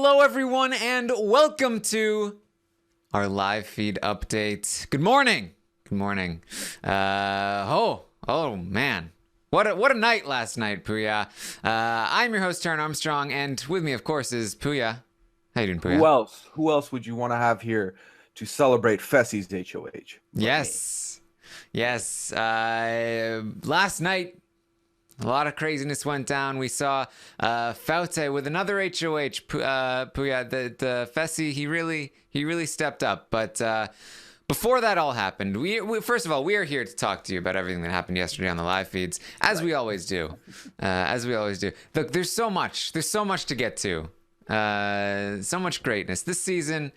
Hello, everyone, and welcome to our live feed update. Good morning. Good morning. Oh man. What a night last night, Puya. I'm your host, Taran Armstrong, and with me, of course, is Puya. How you doing, Puya? Who else? Who else would you want to have here to celebrate Fessy's HOH? Yes. Yes. Last night, a lot of craziness went down. We saw Faute with another HOH. Puya, the Fessy, he really stepped up. But before that all happened, we first of all, we are here to talk to you about everything that happened yesterday on the live feeds, as we always do. Look, there's so much to get to. So much greatness this season.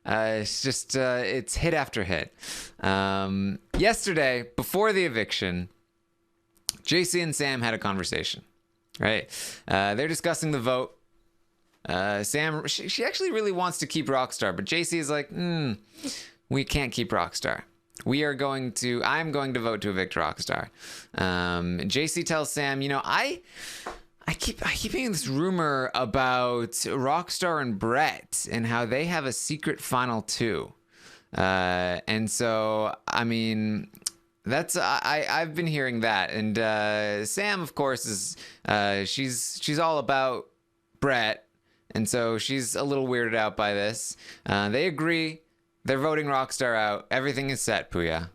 It's just it's hit after hit. Yesterday, before the eviction, JC and Sam had a conversation, right? They're discussing the vote. Sam, she actually really wants to keep Rockstar, but JC is like, we can't keep Rockstar. I'm going to vote to evict Rockstar. JC tells Sam, I keep hearing this rumor about Rockstar and Brett and how they have a secret final two. And so, I mean, that's I've been hearing that, and Sam, of course, is she's all about Brett, and so she's a little weirded out by this. They agree. They're voting Rockstar out. Everything is set, Puya.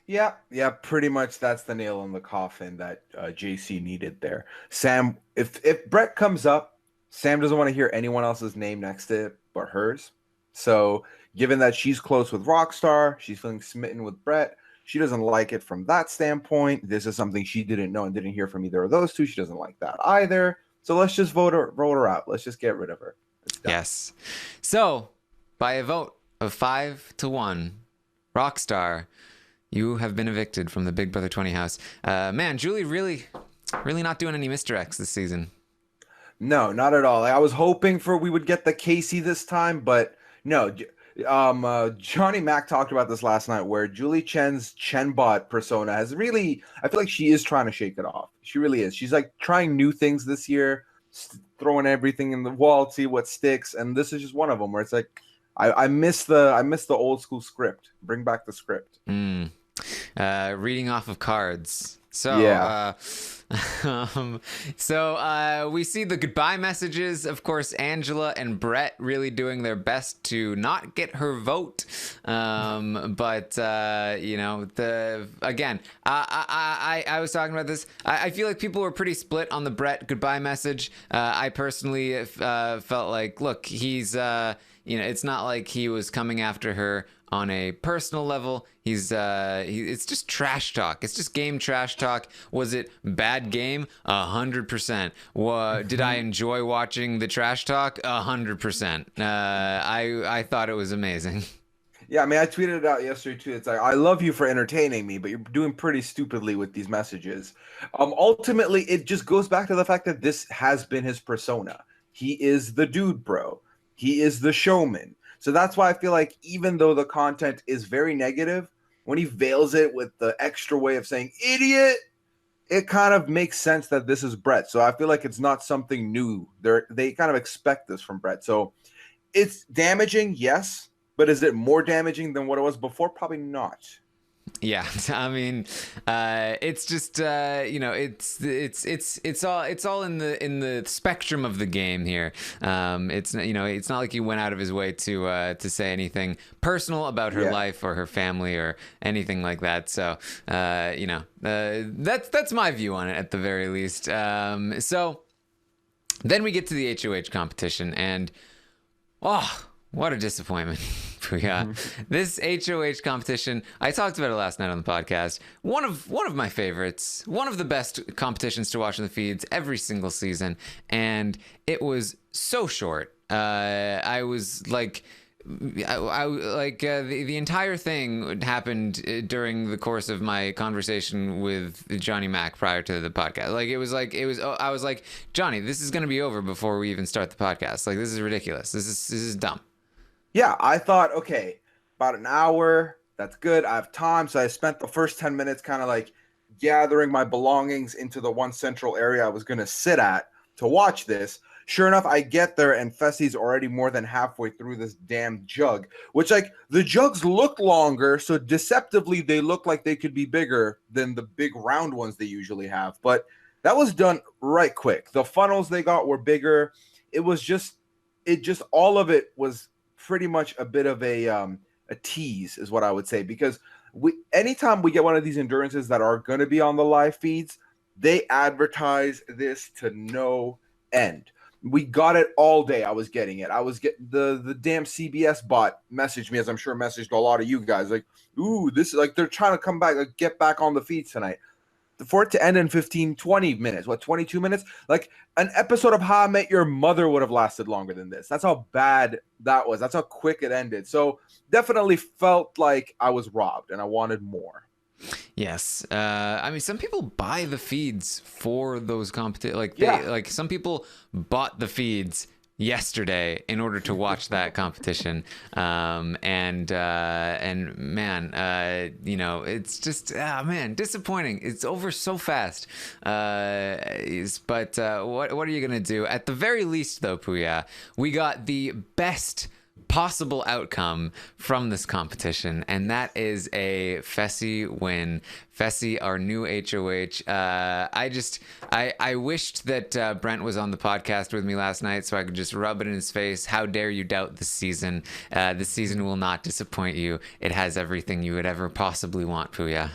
Yeah, pretty much that's the nail in the coffin that JC needed there. Sam, if Brett comes up, Sam doesn't want to hear anyone else's name next to it but hers. So, given that she's close with Rockstar, she's feeling smitten with Brett. She doesn't like it from that standpoint. This is something she didn't know and didn't hear from either of those two. She doesn't like that either. So let's just vote her out. Let's just get rid of her. Yes. So, by a vote of 5-1, Rockstar, you have been evicted from the Big Brother 20 house. Man, Julie really not doing any Mr. X this season. No, not at all. I was hoping we would get the Kaycee this time, but no. Johnny Mac talked about this last night, where Julie Chen's Chenbot persona has really, I feel like she is trying to shake it off. She really is. She's like trying new things this year, throwing everything in the wall, see what sticks, and this is just one of them where it's like, I miss the old school script. Bring back the script. Reading off of cards. So yeah. We see the goodbye messages. Of course, Angela and Brett really doing their best to not get her vote. I was talking about this. I feel like people were pretty split on the Brett goodbye message. I personally felt like, look, he's it's not like he was coming after her on a personal level. It's just trash talk. It's just game trash talk. Was it bad game? 100%. Did I enjoy watching the trash talk? 100%. I thought it was amazing. Yeah, I mean, I tweeted it out yesterday too. It's like, I love you for entertaining me, but you're doing pretty stupidly with these messages. Ultimately, it just goes back to the fact that this has been his persona. He is the dude, bro. He is the showman. So that's why I feel like even though the content is very negative, when he veils it with the extra way of saying idiot, it kind of makes sense that this is Brett. So I feel like it's not something new. They kind of expect this from Brett. So it's damaging, yes, but is it more damaging than what it was before? Probably not. Yeah, I mean, it's just it's all in the spectrum of the game here. It's not like he went out of his way to say anything personal about her life or her family or anything like that. So that's my view on it at the very least. So then we get to the HOH competition, and what a disappointment. Yeah, this HOH competition, I talked about it last night on the podcast. One of my favorites, one of the best competitions to watch in the feeds every single season, and it was so short. I was like, the entire thing happened during the course of my conversation with Johnny Mac prior to the podcast. I was like, Johnny, this is going to be over before we even start the podcast. Like, this is ridiculous. This is dumb. Yeah, I thought, okay, about an hour, that's good. I have time. So I spent the first 10 minutes kind of like gathering my belongings into the one central area I was going to sit at to watch this. Sure enough, I get there and Fessy's already more than halfway through this damn jug, which like the jugs look longer, so deceptively they look like they could be bigger than the big round ones they usually have. But that was done right quick. The funnels they got were bigger. It just all of it was pretty much a bit of a tease, is what I would say, because anytime we get one of these endurances that are going to be on the live feeds, they advertise this to no end. We got it all day. I was getting it. I was getting the damn CBS bot messaged me, as I'm sure messaged a lot of you guys, like, ooh, this is like they're trying to come back, like get back on the feeds tonight. For it to end in 20 minutes, 22 minutes? Like an episode of How I Met Your Mother would have lasted longer than this. That's how bad that was. That's how quick it ended. So definitely felt like I was robbed and I wanted more. Yes. I mean, some people buy the feeds for those competitions. Like some people bought the feeds yesterday in order to watch that competition. And man, it's just, man, disappointing. It's over so fast. But what are you going to do? At the very least, though, Puya, we got the best possible outcome from this competition, and that is a Fessy win. Fessy, our new HOH. I wished that Brent was on the podcast with me last night so I could just rub it in his face. How dare you doubt this season? This season will not disappoint you. It has everything you would ever possibly want, Puya.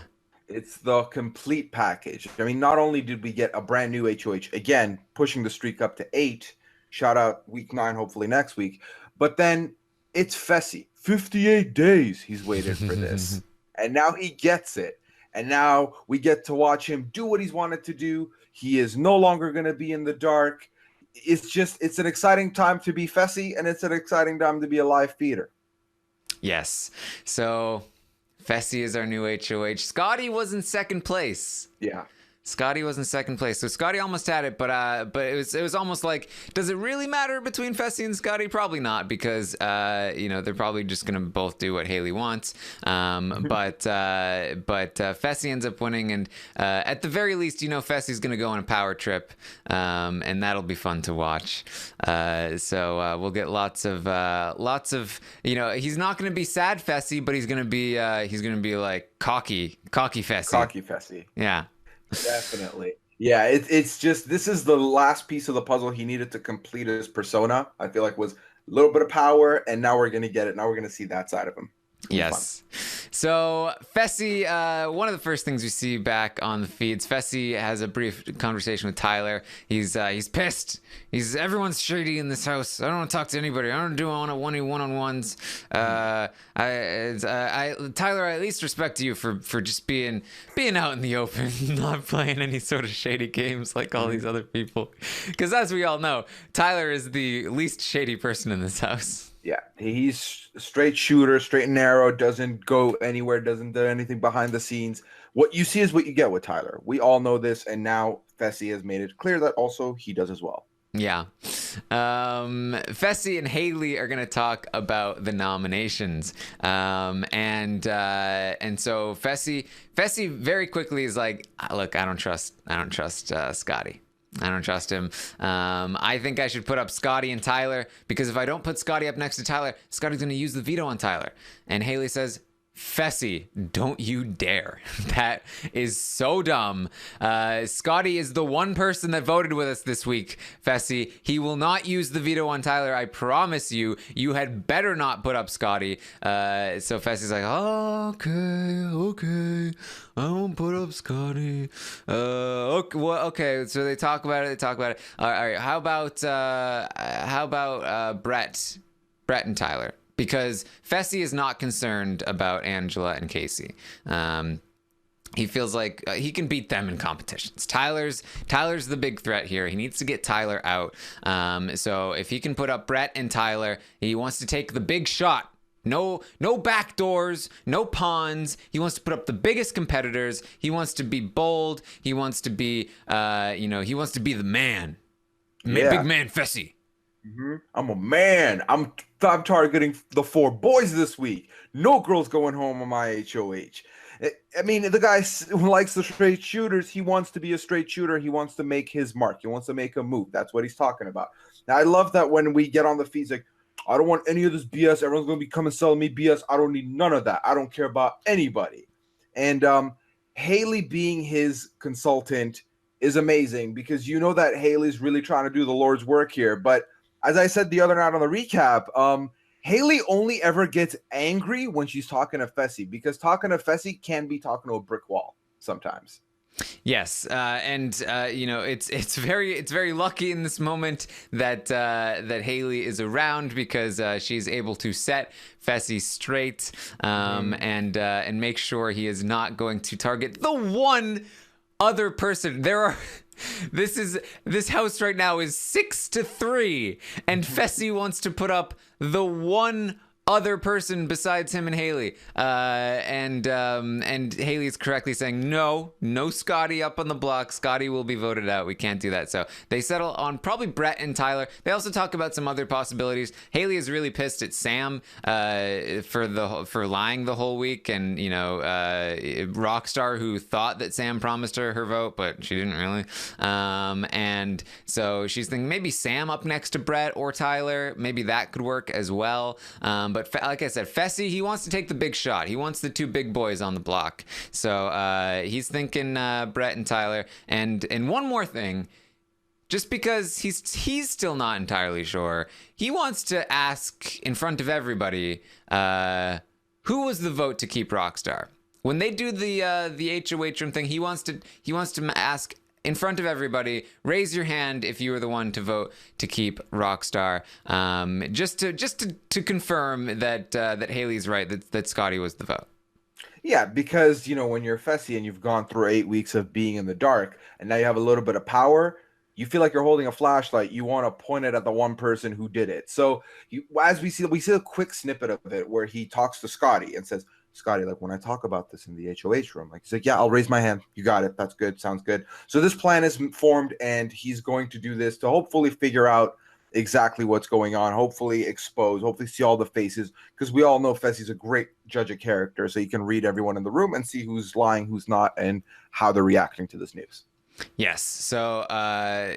It's the complete package. I mean, not only did we get a brand new HOH, again, pushing the streak up to 8, shout out week 9, hopefully next week, but then it's Fessy. 58 days he's waited for this. And now he gets it. And now we get to watch him do what he's wanted to do. He is no longer going to be in the dark. It's an exciting time to be Fessy, and it's an exciting time to be a live feeder. Yes. So Fessy is our new HOH. Scottie was in second place. Yeah. Scottie was in second place, so Scottie almost had it, but it was almost like, does it really matter between Fessy and Scottie? Probably not, because they're probably just gonna both do what Haleigh wants. But Fessy ends up winning, and at the very least, Fessy's gonna go on a power trip, and that'll be fun to watch. So we'll get lots of he's not gonna be sad Fessy, but he's gonna be like cocky Fessy. Cocky Fessy. Yeah. Definitely. Yeah, it's just, this is the last piece of the puzzle he needed to complete his persona. I feel like was a little bit of power, and now we're going to get it. Now we're going to see that side of him. Yes. So Fessy, one of the first things we see back on the feeds, Fessy has a brief conversation with Tyler. He's pissed. Everyone's shady in this house. I don't want to talk to anybody. I don't want to one-on-ones. Tyler, I at least respect you for just being out in the open, not playing any sort of shady games like all these other people. Because as we all know, Tyler is the least shady person in this house. Yeah, he's straight shooter, straight and narrow, doesn't go anywhere, doesn't do anything behind the scenes. What you see is what you get with Tyler. We all know this, and now Fessy has made it clear that also he does as well. Yeah. Fessy and Haleigh are going to talk about the nominations. And so Fessy very quickly is like, look, I don't trust Scottie. I don't trust him. I think I should put up Scottie and Tyler, because if I don't put Scottie up next to Tyler, Scottie's going to use the veto on Tyler. And Haleigh says, Fessy, don't you dare. That is so dumb. Scottie is the one person that voted with us this week, Fessy. He will not use the veto on Tyler. I promise you. You had better not put up Scottie. So Fessy's like, oh, okay. I won't put up Scottie. Okay. So they talk about it. All right. How about Brett and Tyler? Because Fessy is not concerned about Angela and Kaycee. He feels like he can beat them in competitions. Tyler's the big threat here. He needs to get Tyler out. So if he can put up Brett and Tyler, he wants to take the big shot. No back doors, no pawns. He wants to put up the biggest competitors. He wants to be bold. He wants to be, he wants to be the man. Yeah. Big man Fessy. Mm-hmm. I'm a man. I'm targeting the 4 boys this week. No girls going home on my HOH. I mean, the guy who likes the straight shooters, he wants to be a straight shooter. He wants to make his mark. He wants to make a move. That's what he's talking about. Now, I love that when we get on the feeds, like, I don't want any of this BS. Everyone's going to be coming selling me BS. I don't need none of that. I don't care about anybody. And Haleigh being his consultant is amazing because you know that Haleigh's really trying to do the Lord's work here. But as I said the other night on the recap, Haleigh only ever gets angry when she's talking to Fessy, because talking to Fessy can be talking to a brick wall sometimes. Yes, and you know, it's very lucky in this moment that Haleigh is around, because she's able to set Fessy straight, and make sure he is not going to target the one other person. This house right now is 6-3, and Fessy wants to put up the one other person besides him and Haleigh, and Haleigh is correctly saying no Scottie up on the block. Scottie will be voted out. We can't do that. So they settle on probably Brett and Tyler. They also talk about some other possibilities. Haleigh is really pissed at Sam for lying the whole week, and you know, Rockstar, who thought that Sam promised her vote, but she didn't really, and so she's thinking maybe Sam up next to Brett or Tyler. Maybe that could work as well. But like I said, Fessy, he wants to take the big shot. He wants the two big boys on the block. So he's thinking Brett and Tyler. And one more thing, just because he's still not entirely sure, he wants to ask in front of everybody, who was the vote to keep Rockstar? When they do the HOH room thing, he wants to ask in front of everybody, raise your hand if you were the one to vote to keep Rockstar, just to confirm that Haleigh's right, that Scottie was the vote. Yeah, because you know, when you're Fessy and you've gone through 8 weeks of being in the dark, and now you have a little bit of power, you feel like you're holding a flashlight. You want to point it at the one person who did it. So as we see a quick snippet of it where he talks to Scottie and says, Scottie, like, when I talk about this in the HOH room, like, he's like, yeah, I'll raise my hand. You got it. That's good. Sounds good. So this plan is formed, and he's going to do this to hopefully figure out exactly what's going on, hopefully expose, hopefully see all the faces, because we all know Fessy's a great judge of character, so he can read everyone in the room and see who's lying, who's not, and how they're reacting to this news. Yes, so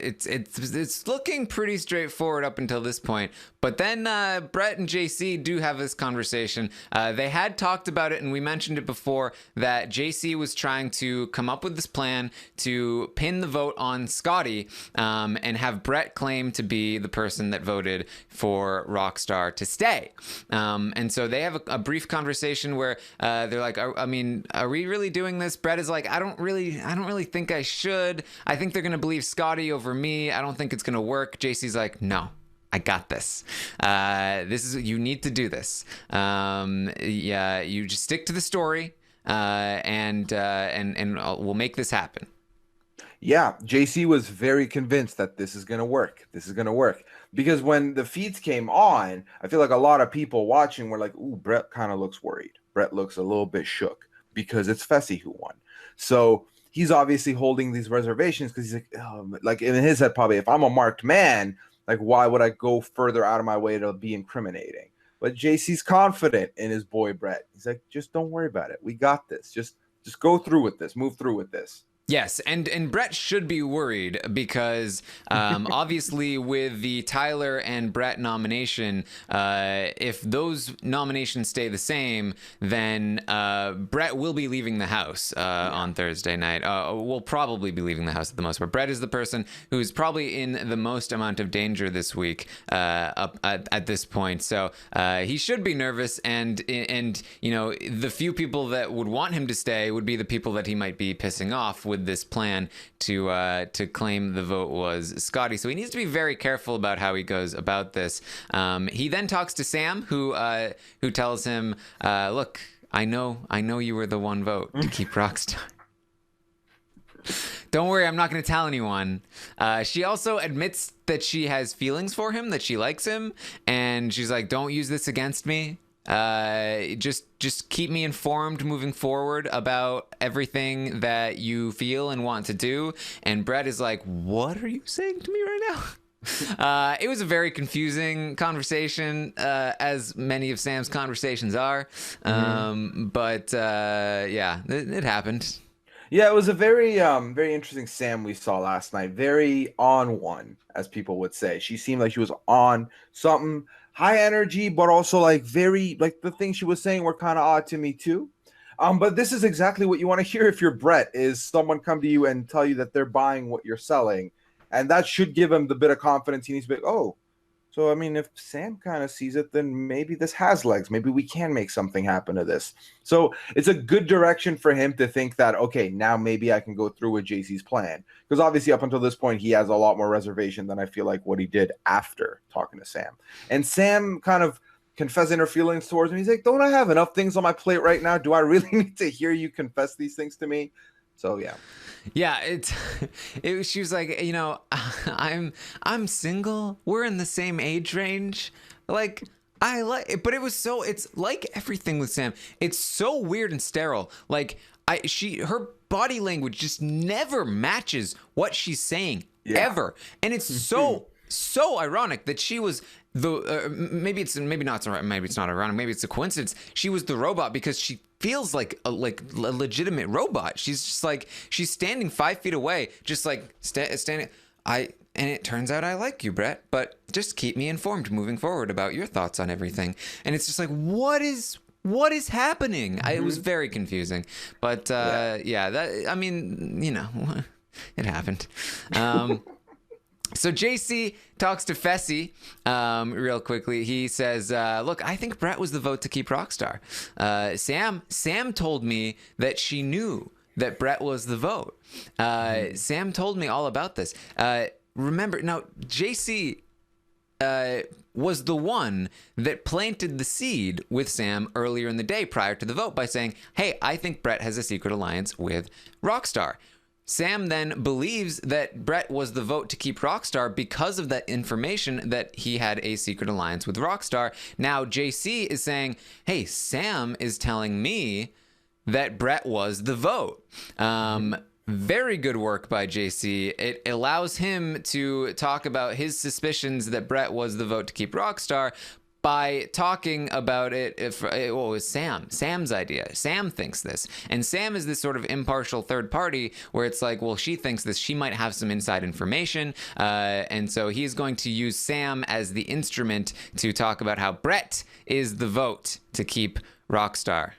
it's looking pretty straightforward up until this point, but then Brett and JC do have this conversation. They had talked about it, and we mentioned it before, that JC was trying to come up with this plan to pin the vote on Scottie, and have Brett claim to be the person that voted for Rockstar to stay. And so they have a brief conversation where they're like, are we really doing this? Brett is like, I don't really think I should. I think they're going to believe Scottie over me. I don't think it's going to work. JC's like, no, I got this. You need to do this. Yeah, you just stick to the story, and we'll make this happen. Yeah, JC was very convinced that this is going to work. This is going to work. Because when the feeds came on, I feel like a lot of people watching were like, ooh, Brett kind of looks worried. Brett looks a little bit shook because it's Fessy who won. So he's obviously holding these reservations because he's like, oh, like in his head, probably, if I'm a marked man, like, why would I go further out of my way to be incriminating? But JC's confident in his boy Brett. He's like, just don't worry about it. We got this. Just go through with this. Move through with this. Yes, and Brett should be worried because obviously with the Tyler and Brett nomination, if those nominations stay the same, then Brett will be leaving the house on Thursday night. Will probably be leaving the house at the most. But Brett is the person who's probably in the most amount of danger this week up at this point. So he should be nervous, and you know, the few people that would want him to stay would be the people that he might be pissing off with this plan to claim the vote was Scottie. So he needs to be very careful about how he goes about this. He then talks to Sam, who tells him, look, I know you were the one vote to keep Rockstar. Don't worry, I'm not going to tell anyone. She also admits that she has feelings for him, that she likes him, and she's like, don't use this against me. Just keep me informed moving forward about everything that you feel and want to do. And Brett is like, what are you saying to me right now? It was a very confusing conversation, as many of Sam's conversations are. But yeah, it happened. Yeah, it was a very interesting Sam we saw last night. Very on one, as people would say. She seemed like she was on something, high energy, but also like very like the things she was saying were kind of odd to me too. But this is exactly what you want to hear if you're Brett, is someone come to you and tell you that they're buying what you're selling. And that should give him the bit of confidence he needs to be like, oh, so I mean, if Sam kind of sees it, then maybe this has legs. Maybe we can make something happen to this. So it's a good direction for him to think that, okay, now maybe I can go through with JC's plan. Because obviously up until this point, he has a lot more reservation than I feel like what he did after talking to Sam. And Sam kind of confessing her feelings towards me. He's like, don't I have enough things on my plate right now? Do I really need to hear you confess these things to me? So yeah. Yeah, she was like, you know, I'm single. We're in the same age range. Like, I like it, but it's like everything with Sam. It's so weird and sterile. Like, her body language just never matches what she's saying ever. And it's so ironic that she was maybe it's not ironic, maybe it's a coincidence. She was the robot because she feels like a legitimate robot. She's just like, she's standing 5 feet away, just like standing. And it turns out I like you, Brett, but just keep me informed moving forward about your thoughts on everything. And it's just like, what is happening? It was very confusing, but I mean, you know, it happened. So JC talks to Fessy real quickly. He says, look, I think Brett was the vote to keep Rockstar. Sam told me that she knew that Brett was the vote. Sam told me all about this. Remember, now, JC was the one that planted the seed with Sam earlier in the day prior to the vote by saying, hey, I think Brett has a secret alliance with Rockstar. Sam then believes that Brett was the vote to keep Rockstar because of that information that he had a secret alliance with Rockstar. Now, JC is saying, hey, Sam is telling me that Brett was the vote. Very good work by JC. It allows him to talk about his suspicions that Brett was the vote to keep Rockstar by talking about it. It was Sam's idea. Sam thinks this. And Sam is this sort of impartial third party where it's like, well, she thinks this. She might have some inside information. And so he's going to use Sam as the instrument to talk about how Brett is the vote to keep Rockstar.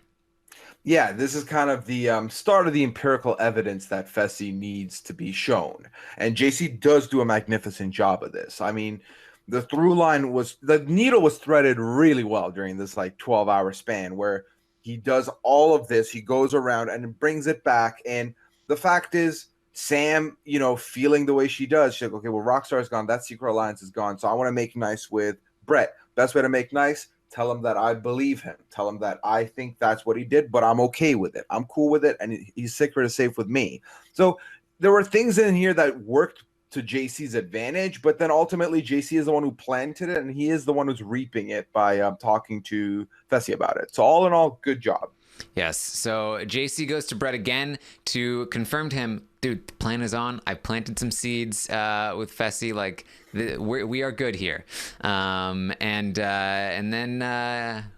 Yeah, this is kind of the start of the empirical evidence that Fessy needs to be shown. And JC does do a magnificent job of this. I mean, the through line the needle was threaded really well during this like 12-hour span where he does all of this. He goes around and brings it back. And the fact is, Sam, you know, feeling the way she does, she's like, okay, well, Rockstar's gone. That secret alliance is gone. So I want to make nice with Brett. Best way to make nice, tell him that I believe him. Tell him that I think that's what he did, but I'm okay with it. I'm cool with it. And his secret is safe with me. So there were things in here that worked to JC's advantage, but then ultimately JC is the one who planted it, and he is the one who's reaping it by talking to Fessy about it. So all in all, good job. Yes. So JC goes to Brett again to confirm to him, dude, the plan is on. I planted some seeds with Fessy. Like, we are good here. And then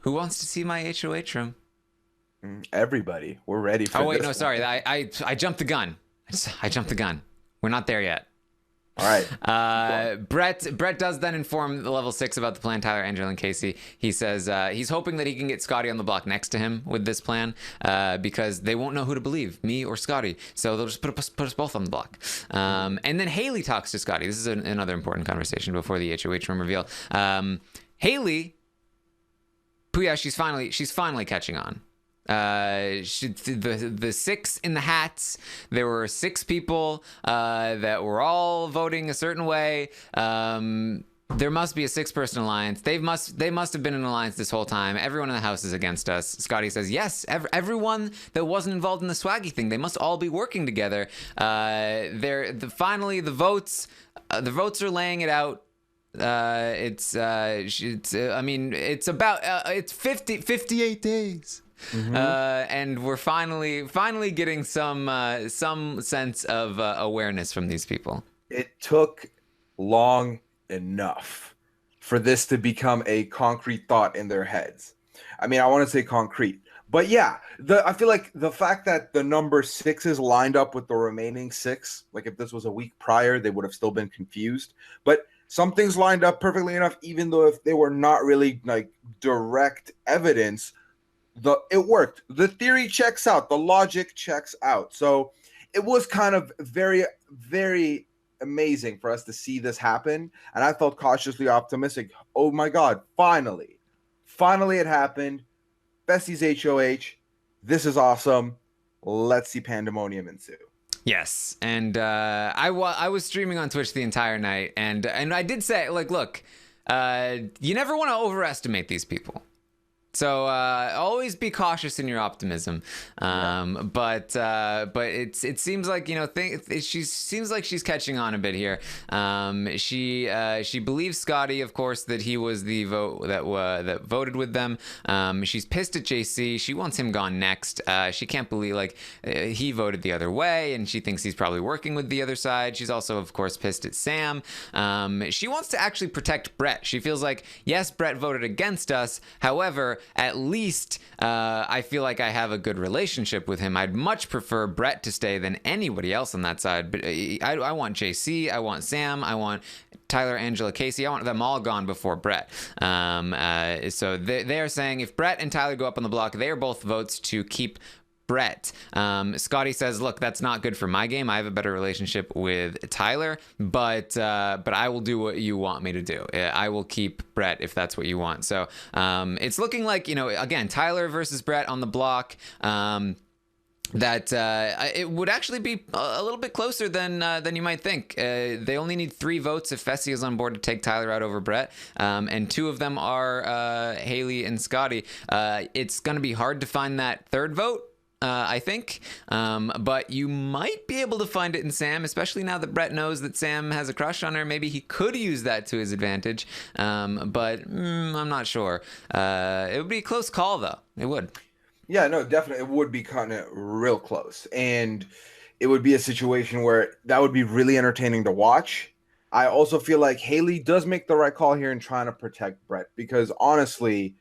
who wants to see my HOH room? Everybody. We're ready for this. Oh, wait, no, sorry. I jumped the gun. I jumped the gun. We're not there yet. All right. Brett does then inform the level 6 about the plan, Tyler, Angela, and Kaycee. He says he's hoping that he can get Scottie on the block next to him with this plan because they won't know who to believe, me or Scottie. So they'll just put us both on the block. And then Haleigh talks to Scottie. This is another important conversation before the HOH room reveal. Haleigh, Puya, she's finally catching on. The 6 in the hats, there were 6 people that were all voting a certain way. There must be a 6-person alliance. They must have been in an alliance this whole time. Everyone in the house is against us. Scottie says, yes, everyone that wasn't involved in the Swaggy thing, they must all be working together. Finally, the votes are laying it out. It's 58 days. And we're finally getting some sense of awareness from these people. It took long enough for this to become a concrete thought in their heads. I mean, I want to say concrete, But yeah, I feel like the fact that the number 6 is lined up with the remaining 6, like if this was a week prior, they would have still been confused. But something's lined up perfectly enough, even though if they were not really like direct evidence, it worked. The theory checks out, the logic checks out. So it was kind of very, very amazing for us to see this happen. And I felt cautiously optimistic. Oh my God, finally it happened. Fessy's HOH. This is awesome. Let's see pandemonium ensue. Yes, and I was streaming on Twitch the entire night, and I did say, like, look, you never want to overestimate these people. So always be cautious in your optimism. But it seems like, you know, she seems like she's catching on a bit here. She believes Scottie, of course, that he was the vote that voted with them. She's pissed at JC. She wants him gone next. She can't believe he voted the other way, and she thinks he's probably working with the other side. She's also, of course, pissed at Sam. She wants to actually protect Brett. She feels like, yes, Brett voted against us. However, at least I feel like I have a good relationship with him. I'd much prefer Brett to stay than anybody else on that side. But I want JC, I want Sam, I want Tyler, Angela, Kaycee. I want them all gone before Brett. So they are saying if Brett and Tyler go up on the block, they are both votes to keep Brett. Scottie says, look, that's not good for my game. I have a better relationship with Tyler, but I will do what you want me to do. I will keep Brett if that's what you want. So it's looking like, you know, again, Tyler versus Brett on the block. That it would actually be a little bit closer than you might think. They only need 3 votes if Fessy is on board to take Tyler out over Brett, and 2 of them are Haleigh and Scottie. It's going to be hard to find that third vote. I think, but you might be able to find it in Sam, especially now that Brett knows that Sam has a crush on her. Maybe he could use that to his advantage, but I'm not sure. It would be a close call, though. It would. Yeah, no, definitely. It would be kind of real close. And it would be a situation where that would be really entertaining to watch. I also feel like Haleigh does make the right call here in trying to protect Brett, because honestly,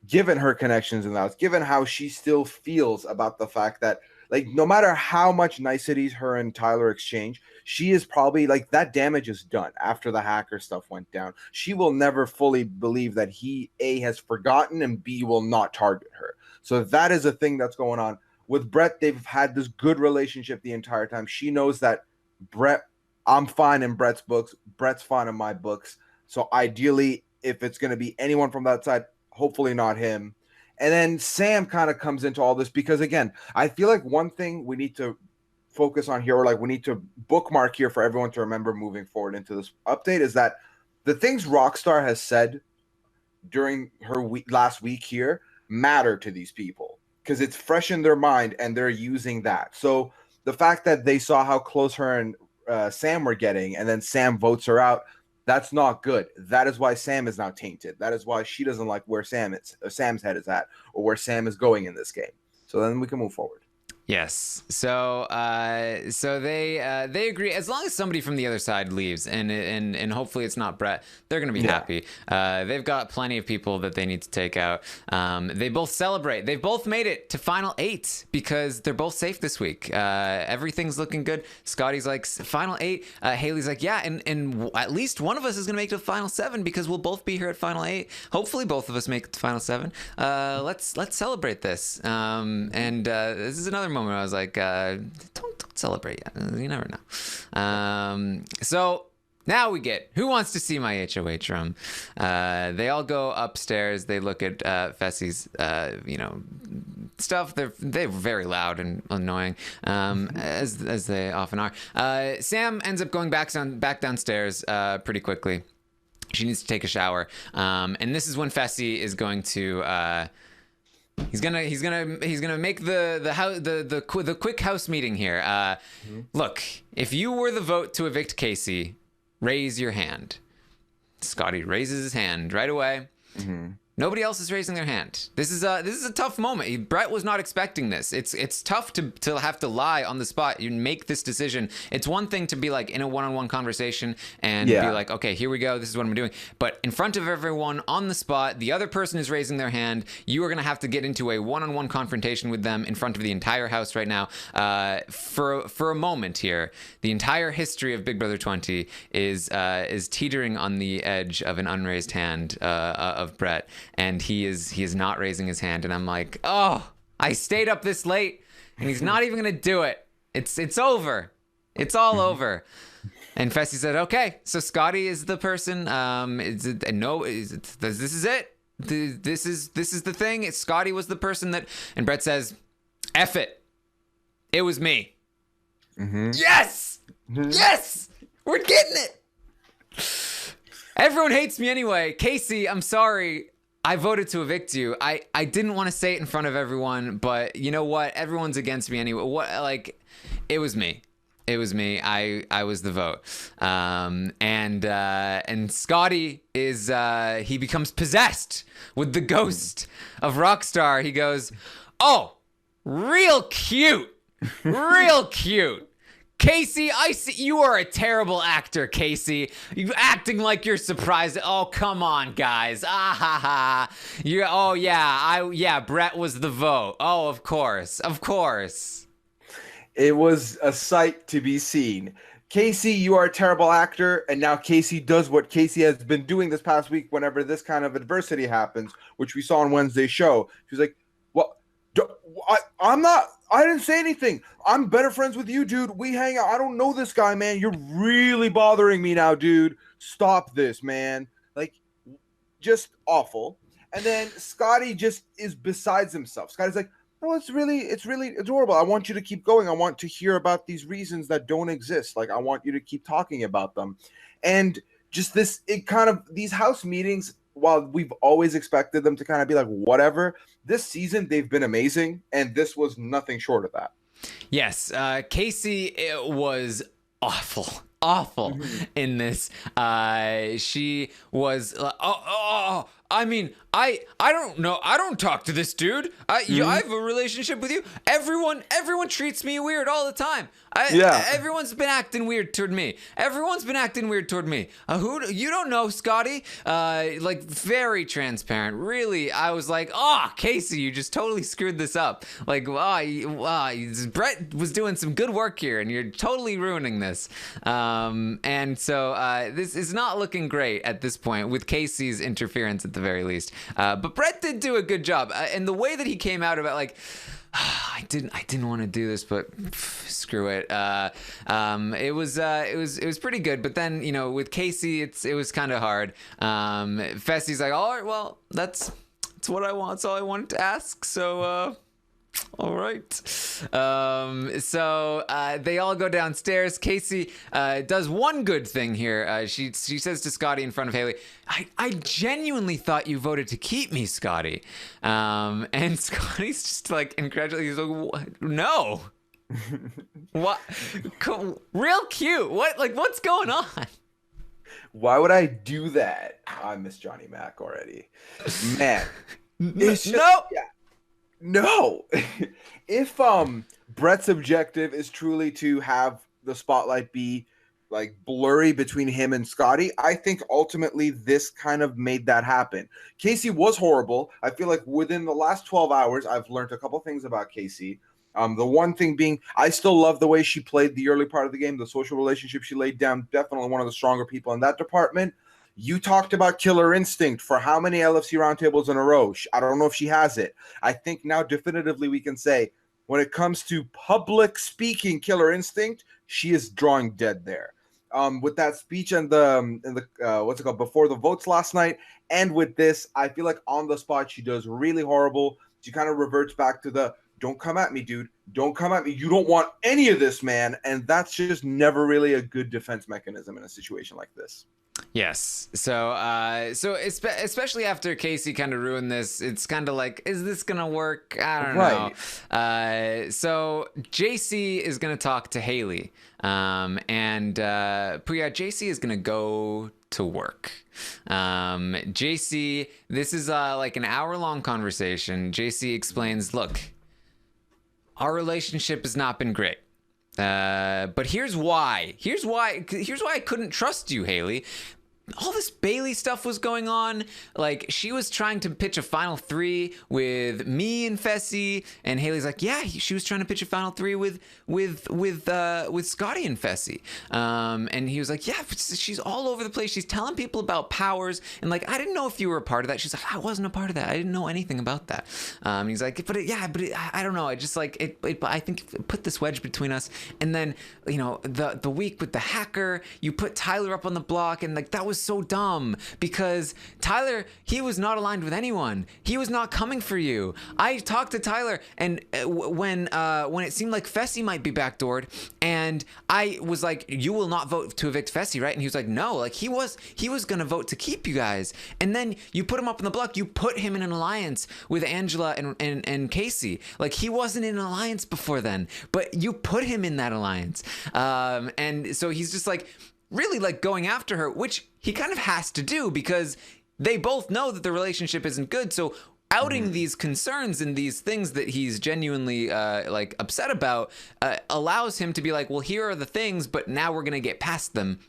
given her connections in the house, given how she still feels about the fact that, like, no matter how much niceties her and Tyler exchange, she is probably, like, that damage is done after the hacker stuff went down. She will never fully believe that he, A, has forgotten, and B, will not target her. So that is a thing that's going on. With Brett, they've had this good relationship the entire time. She knows that Brett, I'm fine in Brett's books. Brett's fine in my books. So ideally, if it's going to be anyone from that side, hopefully not him. And then Sam kind of comes into all this because, again, I feel like one thing we need to focus on here, or like we need to bookmark here for everyone to remember moving forward into this update, is that the things Rockstar has said during her last week here matter to these people because it's fresh in their mind and they're using that. So the fact that they saw how close her and Sam were getting, and then Sam votes her out, that's not good. That is why Sam is now tainted. That is why she doesn't like where Sam's head is at, or where Sam is going in this game. So then we can move forward. Yes. So they agree, as long as somebody from the other side leaves, and hopefully it's not Brett, they're gonna be happy. They've got plenty of people that they need to take out. They both celebrate. They've both made it to final 8 because they're both safe this week. Everything's looking good. Scottie's like, final 8. Haleigh's like, yeah, and at least one of us is gonna make it to final 7 because we'll both be here at final 8. Hopefully both of us make it to final 7. Let's celebrate this. This is another moment where I was like, don't celebrate yet. You never know. So now we get Who Wants to See My HOH Room. They all go upstairs. They look at Fessy's, stuff. They're very loud and annoying, as they often are. Sam ends up going back downstairs pretty quickly. She needs to take a shower, and this is when Fessy is going to. He's gonna make the quick house meeting here. Look, if you were the vote to evict Kaycee, raise your hand. Scottie raises his hand right away. Nobody else is raising their hand. This is a tough moment. Brett was not expecting this. It's tough to have to lie on the spot. You make this decision. It's one thing to be like in a one-on-one conversation and be like, okay, here we go. This is what I'm doing. But in front of everyone on the spot, the other person is raising their hand. You are going to have to get into a one-on-one confrontation with them in front of the entire house right now. For a moment here, the entire history of Big Brother 20 is teetering on the edge of an unraised hand of Brett. And he is not raising his hand, and I'm like, oh, I stayed up this late, and he's not even gonna do it. It's over. It's all over. And Fessy said, okay, so Scottie is the person. This is it. This is the thing. Scottie was the person that. And Brett says, F it. It was me. Mm-hmm. Yes, yes, we're getting it. Everyone hates me anyway. Kaycee, I'm sorry. I voted to evict you. I didn't want to say it in front of everyone, but you know what? Everyone's against me anyway. It was me. It was me. I was the vote. And Scottie is he becomes possessed with the ghost of Rockstar. He goes, oh, real cute. Real cute. Kaycee, I see you are a terrible actor, Kaycee. You acting like you're surprised. Oh, come on, guys. Ah ha ha. Brett was the vote. Oh, of course. Of course. It was a sight to be seen. Kaycee, you are a terrible actor, and now Kaycee does what Kaycee has been doing this past week whenever this kind of adversity happens, which we saw on Wednesday's show. She's like, well, I didn't say anything. I'm better friends with you, dude. We hang out. I don't know this guy, man. You're really bothering me now, dude. Stop this, man. Like, just awful. And then Scottie just is besides himself. Scottie's like, no, it's really adorable. I want you to keep going. I want to hear about these reasons that don't exist. Like, I want you to keep talking about them. And just these house meetings, while we've always expected them to kind of be like whatever, this season they've been amazing, and this was nothing short of that. Yes, Kaycee, it was awful in this. She was I mean, I don't know. I don't talk to this dude. I have a relationship with you. Everyone treats me weird all the time. Everyone's been acting weird toward me. You don't know, Scottie. Very transparent. Really, I was like, Kaycee, you just totally screwed this up. Like, Brett was doing some good work here, and you're totally ruining this. And so this is not looking great at this point with Kaycee's interference at the very least. But Brett did do a good job, and the way that he came out about like, I didn't want to do this, but screw it. It was pretty good. But then, you know, with Kaycee, it was kind of hard. Fessy's like, all right, well, that's what I want. That's all I wanted to ask. So, all right. So they all go downstairs. Kaycee does one good thing here. She says to Scottie in front of Haleigh, I genuinely thought you voted to keep me, Scottie. And Scottie's just like incredulous. He's like, no. What? Real cute. What's going on? Why would I do that? I miss Johnny Mac already. Man. It's just, no. Yeah. No. If Brett's objective is truly to have the spotlight be like blurry between him and Scottie, I think ultimately this kind of made that happen. Kaycee was horrible. I feel like within the last 12 hours, I've learned a couple things about Kaycee. The one thing being, I still love the way she played the early part of the game, the social relationship she laid down. Definitely one of the stronger people in that department. You talked about killer instinct for how many LFC roundtables in a row? I don't know if she has it. I think now definitively we can say when it comes to public speaking killer instinct, she is drawing dead there. With that speech and the what's it called before the votes last night, and with this, I feel like on the spot she does really horrible. She kind of reverts back to the don't come at me, dude. Don't come at me. You don't want any of this, man. And that's just never really a good defense mechanism in a situation like this. Yes. So, especially after Kaycee kind of ruined this, it's kind of like, is this gonna work? I don't know. So JC is gonna talk to Haleigh, but yeah, JC is gonna go to work. JC, this is like an hour-long conversation. JC explains, look, our relationship has not been great. But here's why. Here's why I couldn't trust you, Haleigh. All this Bayleigh stuff was going on. Like, she was trying to pitch a final three with me and Fessy, and Haleigh's like, yeah, she was trying to pitch a final three with Scottie and Fessy. And he was like, yeah, but she's all over the place. She's telling people about powers, and like, I didn't know if you were a part of that. She's like, I wasn't a part of that. I didn't know anything about that. He's like, I don't know. I just like it. I think it put this wedge between us. And then, you know, the week with the hacker, you put Tyler up on the block, and like that was so dumb because Tyler, he was not aligned with anyone. He was not coming for you. I talked to Tyler, and when it seemed like Fessy might be backdoored, and I was like, you will not vote to evict Fessy, right? And he was like, no, like he was gonna vote to keep you guys. And then you put him up in the block, you put him in an alliance with Angela and Kaycee. Like, he wasn't in an alliance before then, but you put him in that alliance. And so he's just like really like going after her, which he kind of has to do because they both know that the relationship isn't good. So outing these concerns and these things that he's genuinely like upset about allows him to be like, well, here are the things, but now we're gonna get past them.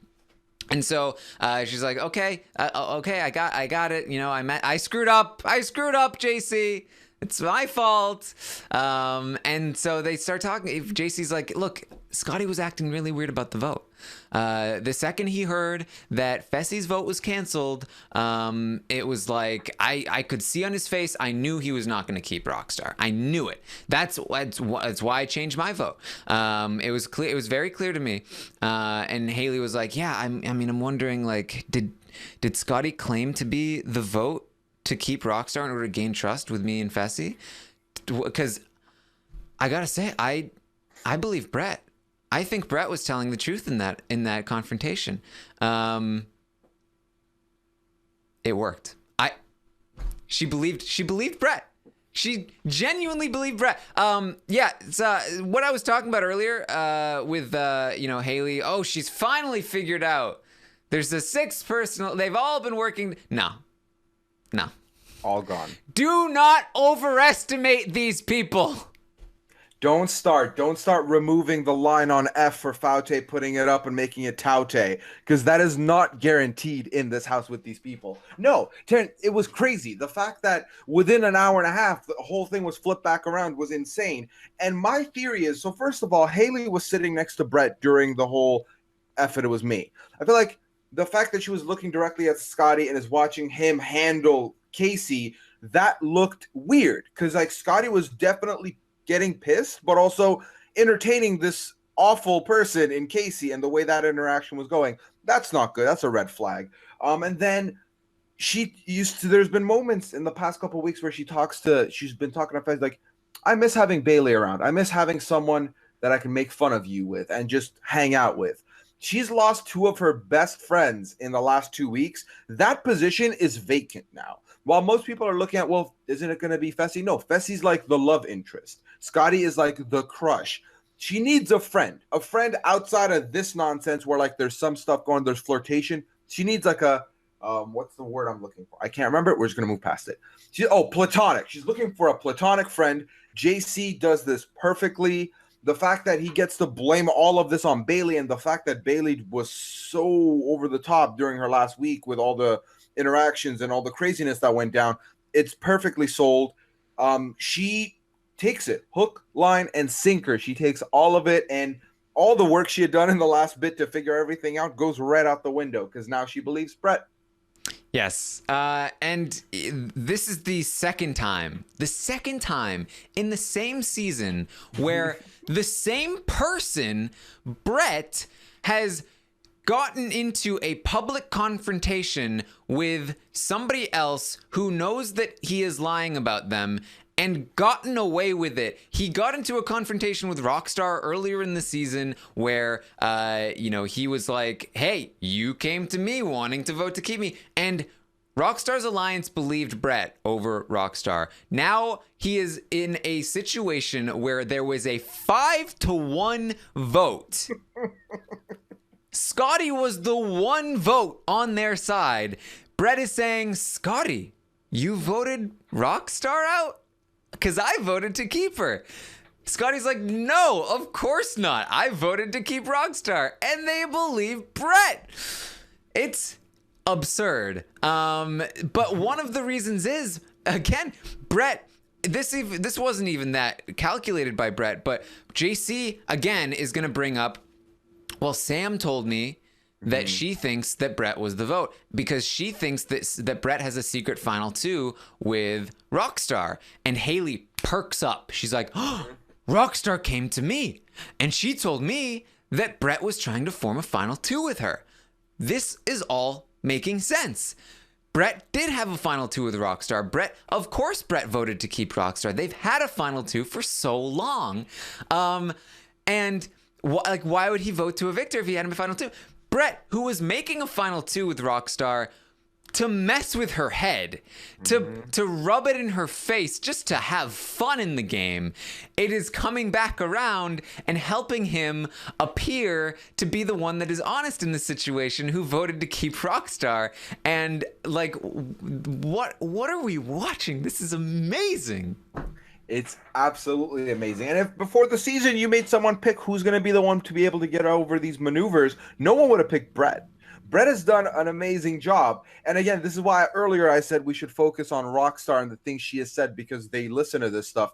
And so she's like, okay, I got it. You know, I screwed up, JC. It's my fault. And so they start talking. JC's like, look, Scottie was acting really weird about the vote. The second he heard that Fessy's vote was canceled, it was like, I could see on his face, I knew he was not going to keep Rockstar. I knew it. That's why I changed my vote. It was clear. It was very clear to me. And Haleigh was like, yeah, I'm wondering, like, did Scottie claim to be the vote to keep Rockstar in order to gain trust with me and Fessy? Because I gotta say, I believe Brett. I think Brett was telling the truth in that confrontation. It worked. She believed Brett. She genuinely believed Brett. It's what I was talking about earlier with Haleigh. Oh, she's finally figured out. There's a sixth person. They've all been working. No. All gone. Do not overestimate these people. Don't start removing the line on F for Faute, putting it up and making it Taute, because that is not guaranteed in this house with these people. No, Taran, it was crazy. The fact that within an hour and a half, the whole thing was flipped back around was insane. And my theory is, so first of all, Haleigh was sitting next to Brett during the whole F it was me. I feel like the fact that she was looking directly at Scottie and is watching him handle Kaycee, that looked weird, because like Scottie was definitely getting pissed, but also entertaining this awful person in Kaycee, and the way that interaction was going, that's not good. That's a red flag. And then there's been moments in the past couple of weeks where she's been talking to friends like, I miss having Bayleigh around. I miss having someone that I can make fun of you with and just hang out with. She's lost two of her best friends in the last 2 weeks. That position is vacant now. While most people are looking at, well, isn't it going to be Fessy? No, Fessy's like the love interest. Scottie is like the crush. She needs a friend outside of this nonsense where like there's some stuff going, there's flirtation. She needs like a, what's the word I'm looking for? I can't remember it. We're just going to move past it. Platonic. She's looking for a platonic friend. JC does this perfectly. The fact that he gets to blame all of this on Bayleigh, and the fact that Bayleigh was so over the top during her last week with all the interactions and all the craziness that went down, it's perfectly sold. She takes it hook, line, and sinker. She takes all of it, and all the work she had done in the last bit to figure everything out goes right out the window, because now she believes Brett. Yes, and this is the second time in the same season where the same person, Brett, has gotten into a public confrontation with somebody else who knows that he is lying about them, and gotten away with it. He got into a confrontation with Rockstar earlier in the season where, he was like, hey, you came to me wanting to vote to keep me. And Rockstar's alliance believed Brett over Rockstar. Now he is in a situation where there was a 5-1 vote. Scottie was the one vote on their side. Brett is saying, Scottie, you voted Rockstar out? Because I voted to keep her. Scotty's like, no, of course not. I voted to keep Rockstar. And they believe Brett. It's absurd. But one of the reasons is, again, Brett, this wasn't even that calculated by Brett, but JC, again, is going to bring up, well, Sam told me that she thinks that Brett was the vote because she thinks that Brett has a secret final two with Rockstar. And Haleigh perks up. She's like, oh, Rockstar came to me and she told me that Brett was trying to form a final two with her. This is all making sense. Brett did have a final two with Rockstar. Of course Brett voted to keep Rockstar. They've had a final two for so long. And why would he vote to evict her if he had a final two? Brett, who was making a final two with Rockstar to mess with her head, to rub it in her face, just to have fun in the game, it is coming back around and helping him appear to be the one that is honest in the situation, who voted to keep Rockstar. And like, what are we watching? This is amazing. It's absolutely amazing. And if before the season you made someone pick who's going to be the one to be able to get over these maneuvers, no one would have picked Brett. Brett has done an amazing job. And again, this is why earlier I said we should focus on Rockstar and the things she has said because they listen to this stuff.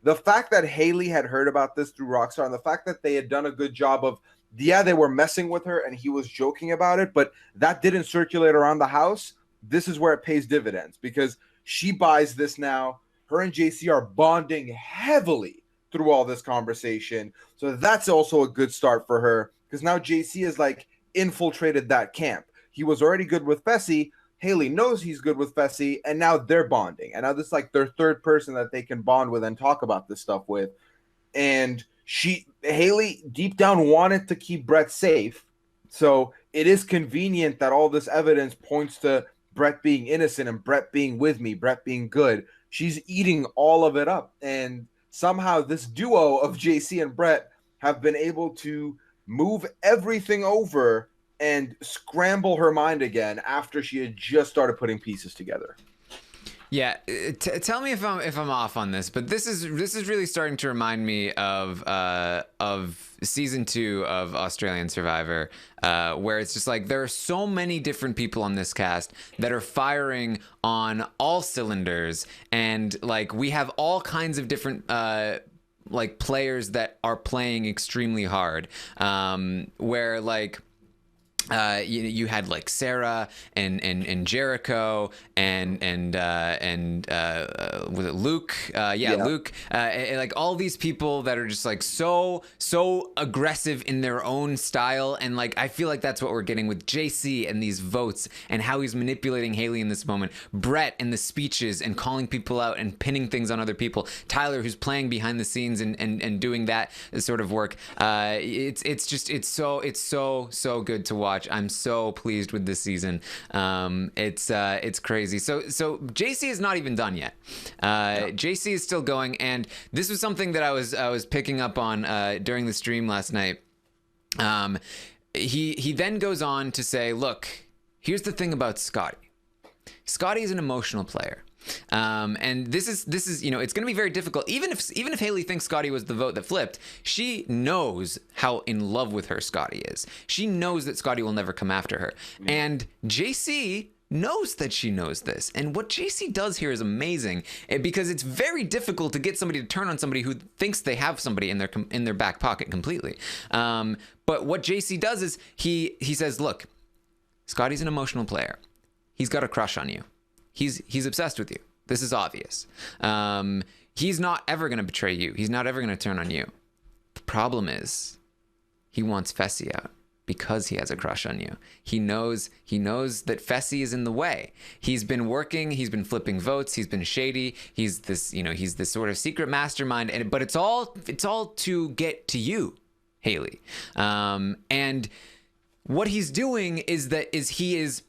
The fact that Haleigh had heard about this through Rockstar and the fact that they had done a good job of, they were messing with her and he was joking about it, but that didn't circulate around the house. This is where it pays dividends because she buys this now. Her and JC are bonding heavily through all this conversation. So that's also a good start for her because now JC is like infiltrated that camp. He was already good with Fessy. Haleigh knows he's good with Fessy, and now they're bonding. And now this is like their third person that they can bond with and talk about this stuff with. And Haleigh deep down wanted to keep Brett safe. So it is convenient that all this evidence points to Brett being innocent and Brett being with me, Brett being good. She's eating all of it up. And somehow this duo of JC and Brett have been able to move everything over and scramble her mind again after she had just started putting pieces together. Yeah, tell me if I'm off on this, but this is really starting to remind me of season 2 of Australian Survivor, where it's just like there are so many different people on this cast that are firing on all cylinders, and like we have all kinds of different like players that are playing extremely hard, where like. You had like Sarah and Jericho and was it Luke? Luke. And like all these people that are just like so aggressive in their own style, and like I feel like that's what we're getting with JC and these votes and how he's manipulating Haleigh in this moment. Brett and the speeches and calling people out and pinning things on other people. Tyler, who's playing behind the scenes and doing that sort of work. It's so good to watch. I'm so pleased with this season. It's crazy. So JC is not even done yet. JC is still going, and this was something that I was picking up on during the stream last night. He then goes on to say, look, here's the thing about Scottie. Scottie is an emotional player. And this is it's going to be very difficult. Even if Haleigh thinks Scottie was the vote that flipped, she knows how in love with her Scottie is. She knows that Scottie will never come after her. And JC knows that she knows this. And what JC does here is amazing, because it's very difficult to get somebody to turn on somebody who thinks they have somebody in their back pocket completely. But what JC does is he says, look, Scottie's an emotional player. He's got a crush on you. He's obsessed with you. This is obvious. He's not ever going to betray you. He's not ever going to turn on you. The problem is he wants Fessy out. because he has a crush on you. He knows that Fessy is in the way. He's been working, he's been flipping votes, he's been shady. He's this sort of secret mastermind, but it's all to get to you, Haleigh. And what he's doing is he is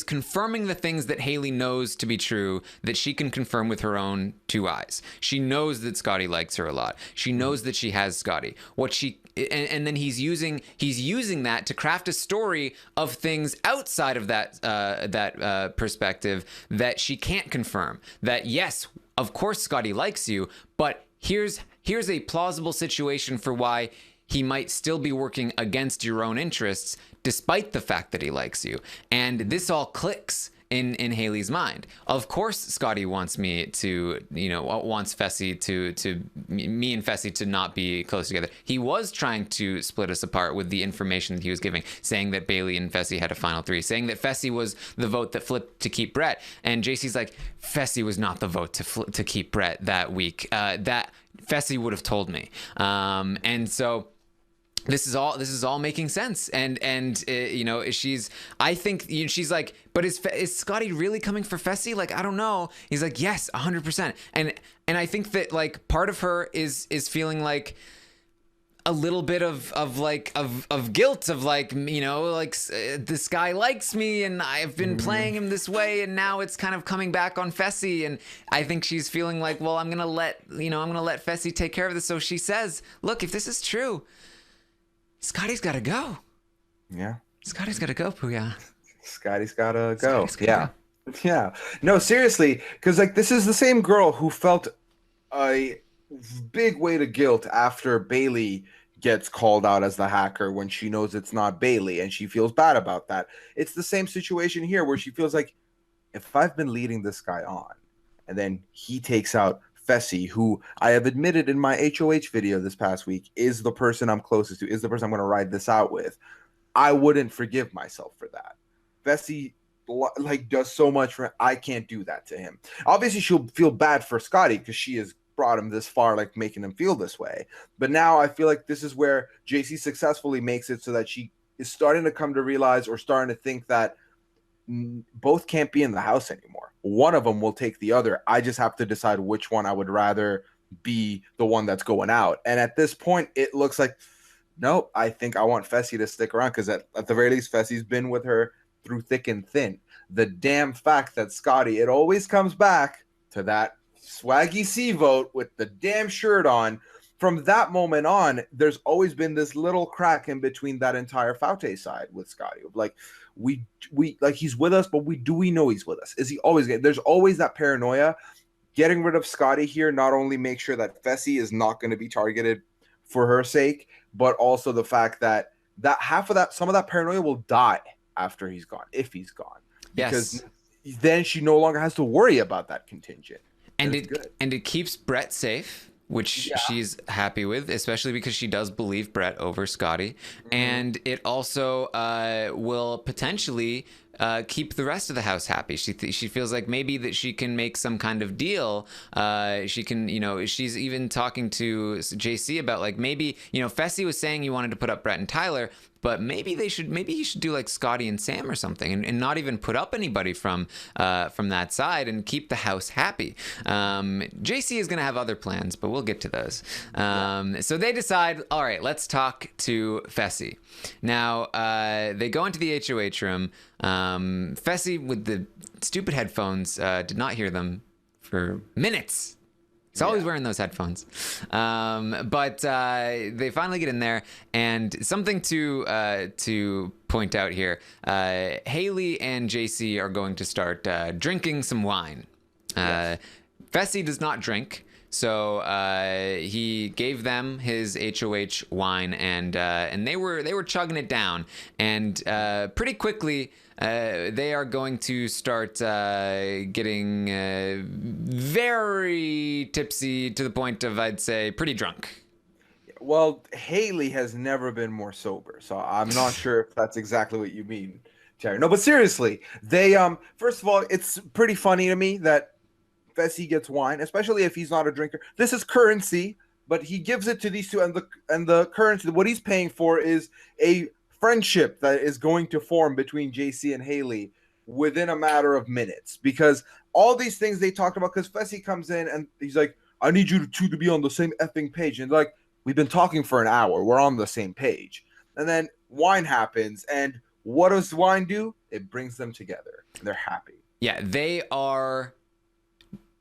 confirming the things that Haleigh knows to be true, that she can confirm with her own two eyes. She knows that Scottie likes her a lot. She knows that she has Scottie. And then he's using that to craft a story of things outside of that perspective that she can't confirm. That yes, of course Scottie likes you, but here's a plausible situation for why he might still be working against your own interests, despite the fact that he likes you. And this all clicks in Haleigh's mind. Of course, Scottie wants me wants Fessy me and Fessy to not be close together. He was trying to split us apart with the information that he was giving, saying that Bayleigh and Fessy had a final three, saying that Fessy was the vote that flipped to keep Brett. And JC's like, Fessy was not the vote to keep Brett that week. That Fessy would have told me. And so this is all making sense, and she's like, but is Scottie really coming for Fessy? Like, I don't know. He's like, yes, 100%, and I think that like part of her is feeling like a little bit of guilt of like, this guy likes me and I've been playing him this way, and now it's kind of coming back on Fessy, and I think she's feeling like, well, I'm gonna let Fessy take care of this. So she says, look, if this is true, Scottie's got to go. Yeah. Scotty's got to go, Pooya. Scotty's got to go. Yeah. Yeah. No, seriously, because like this is the same girl who felt a big weight of guilt after Bayleigh gets called out as the hacker when she knows it's not Bayleigh, and she feels bad about that. It's the same situation here where she feels like, if I've been leading this guy on and then he takes out Fessy, who I have admitted in my HOH video this past week is the person I'm closest to, is the person I'm going to ride this out with, I wouldn't forgive myself for that. Fessy like does so much for him. I can't do that to him. Obviously, she'll feel bad for Scottie because she has brought him this far, like making him feel this way. But now I feel like this is where JC successfully makes it so that she is starting to come to realize, or starting to think, that both can't be in the house anymore. One of them will take the other. I just have to decide which one I would rather be the one that's going out. And at this point, it looks like, no, I think I want Fessy to stick around, because at the very least, Fessy's been with her through thick and thin. The damn fact that Scottie, it always comes back to that Swaggy C vote with the damn shirt on. From that moment on, there's always been this little crack in between that entire Faute side with Scottie. Like, we like, he's with us, but we know he's with us. Is he always? There's always that paranoia. Getting rid of Scottie here not only makes sure that Fessy is not going to be targeted for her sake, but also the fact that some of that paranoia will die after he's gone, if he's gone. Because then she no longer has to worry about that contingent. And it keeps Brett safe, which she's happy with, especially because she does believe Brett over Scottie. Mm-hmm. And it also will potentially keep the rest of the house happy. She feels like maybe that she can make some kind of deal. She can, she's even talking to JC about, like, maybe, Fessy was saying he wanted to put up Brett and Tyler, but maybe he should do like Scottie and Sam or something, and not even put up anybody from that side, and keep the house happy. JC is going to have other plans, but we'll get to those. So they decide, all right, let's talk to Fessy. Now, they go into the HOH room. Fessy, with the stupid headphones, did not hear them for minutes. He's always wearing those headphones. But they finally get in there, and something to point out here, Haleigh and JC are going to start drinking some wine. Fessy does not drink, so he gave them his HOH wine, and they were chugging it down, and pretty quickly they are going to start getting very tipsy, to the point of, I'd say, pretty drunk. Well, Haleigh has never been more sober, so I'm not sure if that's exactly what you mean, Terry. No, but seriously, they first of all, it's pretty funny to me that Fessy gets wine, especially if he's not a drinker. This is currency. but he gives it to these two, and the currency, what he's paying for is a friendship that is going to form between JC and Haleigh within a matter of minutes, because all these things they talked about, because Fessy comes in and he's like, I need you two to be on the same effing page. And like, we've been talking for an hour. We're on the same page. And then wine happens. And what does wine do? It brings them together. They're happy. Yeah, they are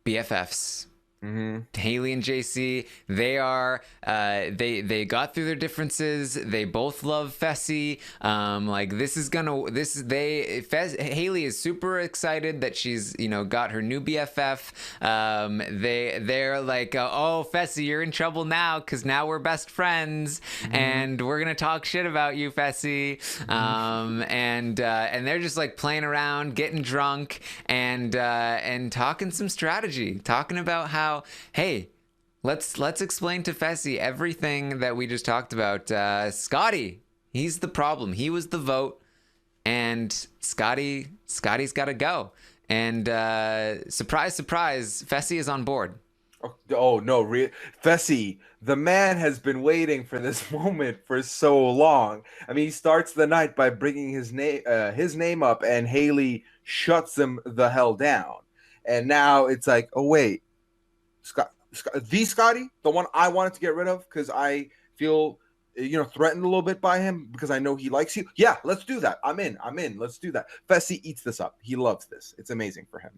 BFFs. Haleigh and JC, they are they got through their differences. They both love Fessy. Like Haleigh is super excited that she's got her new BFF. They're like, oh Fessy, you're in trouble now because now we're best friends and we're gonna talk shit about you, Fessy. And they're just like playing around, getting drunk, and talking some strategy, talking about how, hey, let's explain to Fessy everything that we just talked about. Scottie, he's the problem. He was the vote, and Scotty's got to go. And surprise, surprise, Fessy is on board. Oh no, Fessy, the man has been waiting for this moment for so long. I mean, he starts the night by bringing his name up, and Haleigh shuts him the hell down. And now it's like, oh wait, Scottie, the one I wanted to get rid of because I feel threatened a little bit by him because I know he likes you. Yeah, let's do that. I'm in. Let's do that. Fessy eats this up. He loves this. It's amazing for him.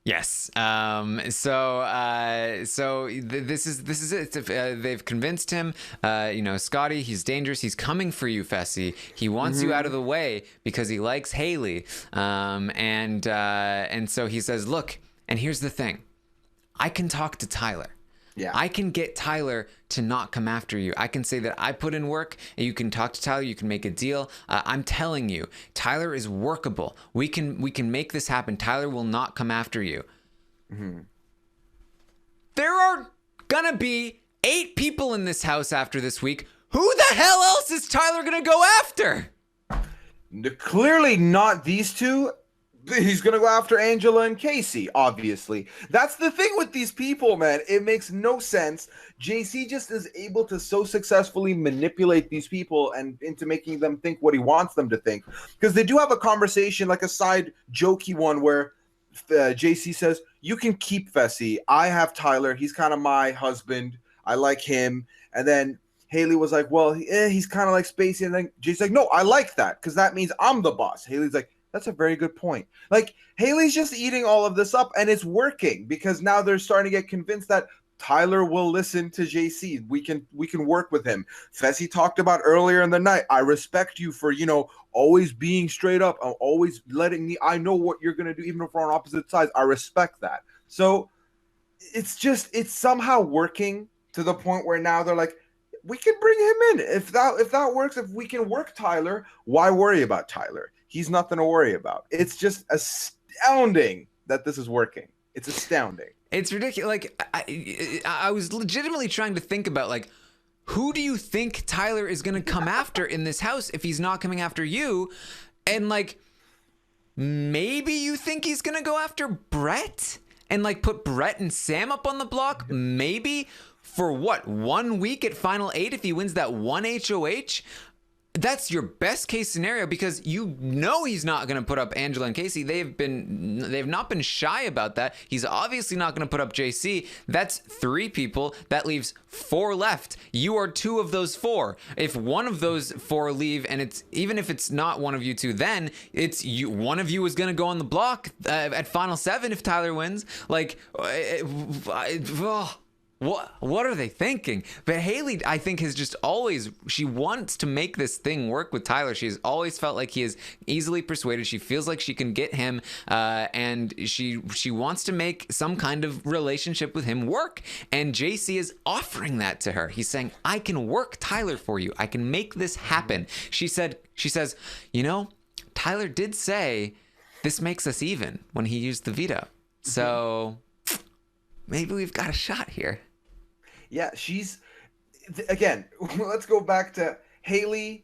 Yes. So this is it. They've convinced him. Scottie, he's dangerous. He's coming for you, Fessy. He wants you out of the way because he likes Haleigh. And so he says, look. And here's the thing. I can talk to Tyler. Yeah. I can get Tyler to not come after you. I can say that I put in work, and you can talk to Tyler. You can make a deal. I'm telling you, Tyler is workable. We can make this happen. Tyler will not come after you. There are gonna be 8 people in this house after this week. Who the hell else is Tyler gonna go after? Clearly not these two. He's going to go after Angela and Kaycee, obviously. That's the thing with these people, man. It makes no sense. JC just is able to so successfully manipulate these people and into making them think what he wants them to think. Because they do have a conversation, like a side jokey one, where JC says, you can keep Fessy. I have Tyler. He's kind of my husband. I like him. And then Haleigh was like, well, he's kind of like Spacey. And then JC's like, no, I like that because that means I'm the boss. Haleigh's like, that's a very good point. Like, Haleigh's just eating all of this up, and it's working because now they're starting to get convinced that Tyler will listen to JC. We can work with him. Fessy talked about earlier in the night, I respect you for, always being straight up, always letting me, I know what you're going to do, even if we're on opposite sides. I respect that. So it's somehow working to the point where now they're like, we can bring him in. If that works, if we can work Tyler, why worry about Tyler? He's nothing to worry about. It's just astounding that this is working. It's astounding. It's ridiculous. Like, I was legitimately trying to think about, like, who do you think Tyler is going to come after in this house if he's not coming after you? And, like, maybe you think he's going to go after Brett and, like, put Brett and Sam up on the block? Maybe for what? 1 week at Final 8 if he wins that one HOH? That's your best case scenario because he's not going to put up Angela and Kaycee. They've not been shy about that. He's obviously not going to put up JC. That's 3 people. That leaves 4 left. You are 2 of those 4. If one of those 4 leave, and even if it's not one of you 2, then it's you. One of you is going to go on the block at Final 7 if Tyler wins. Like, What are they thinking? But Haleigh, I think, has just always, she wants to make this thing work with Tyler. She's always felt like he is easily persuaded. She feels like she can get him, and she wants to make some kind of relationship with him work. And JC is offering that to her. He's saying, I can work Tyler for you. I can make this happen. She says, Tyler did say this makes us even when he used the veto. So maybe we've got a shot here. Yeah, again, let's go back to Haleigh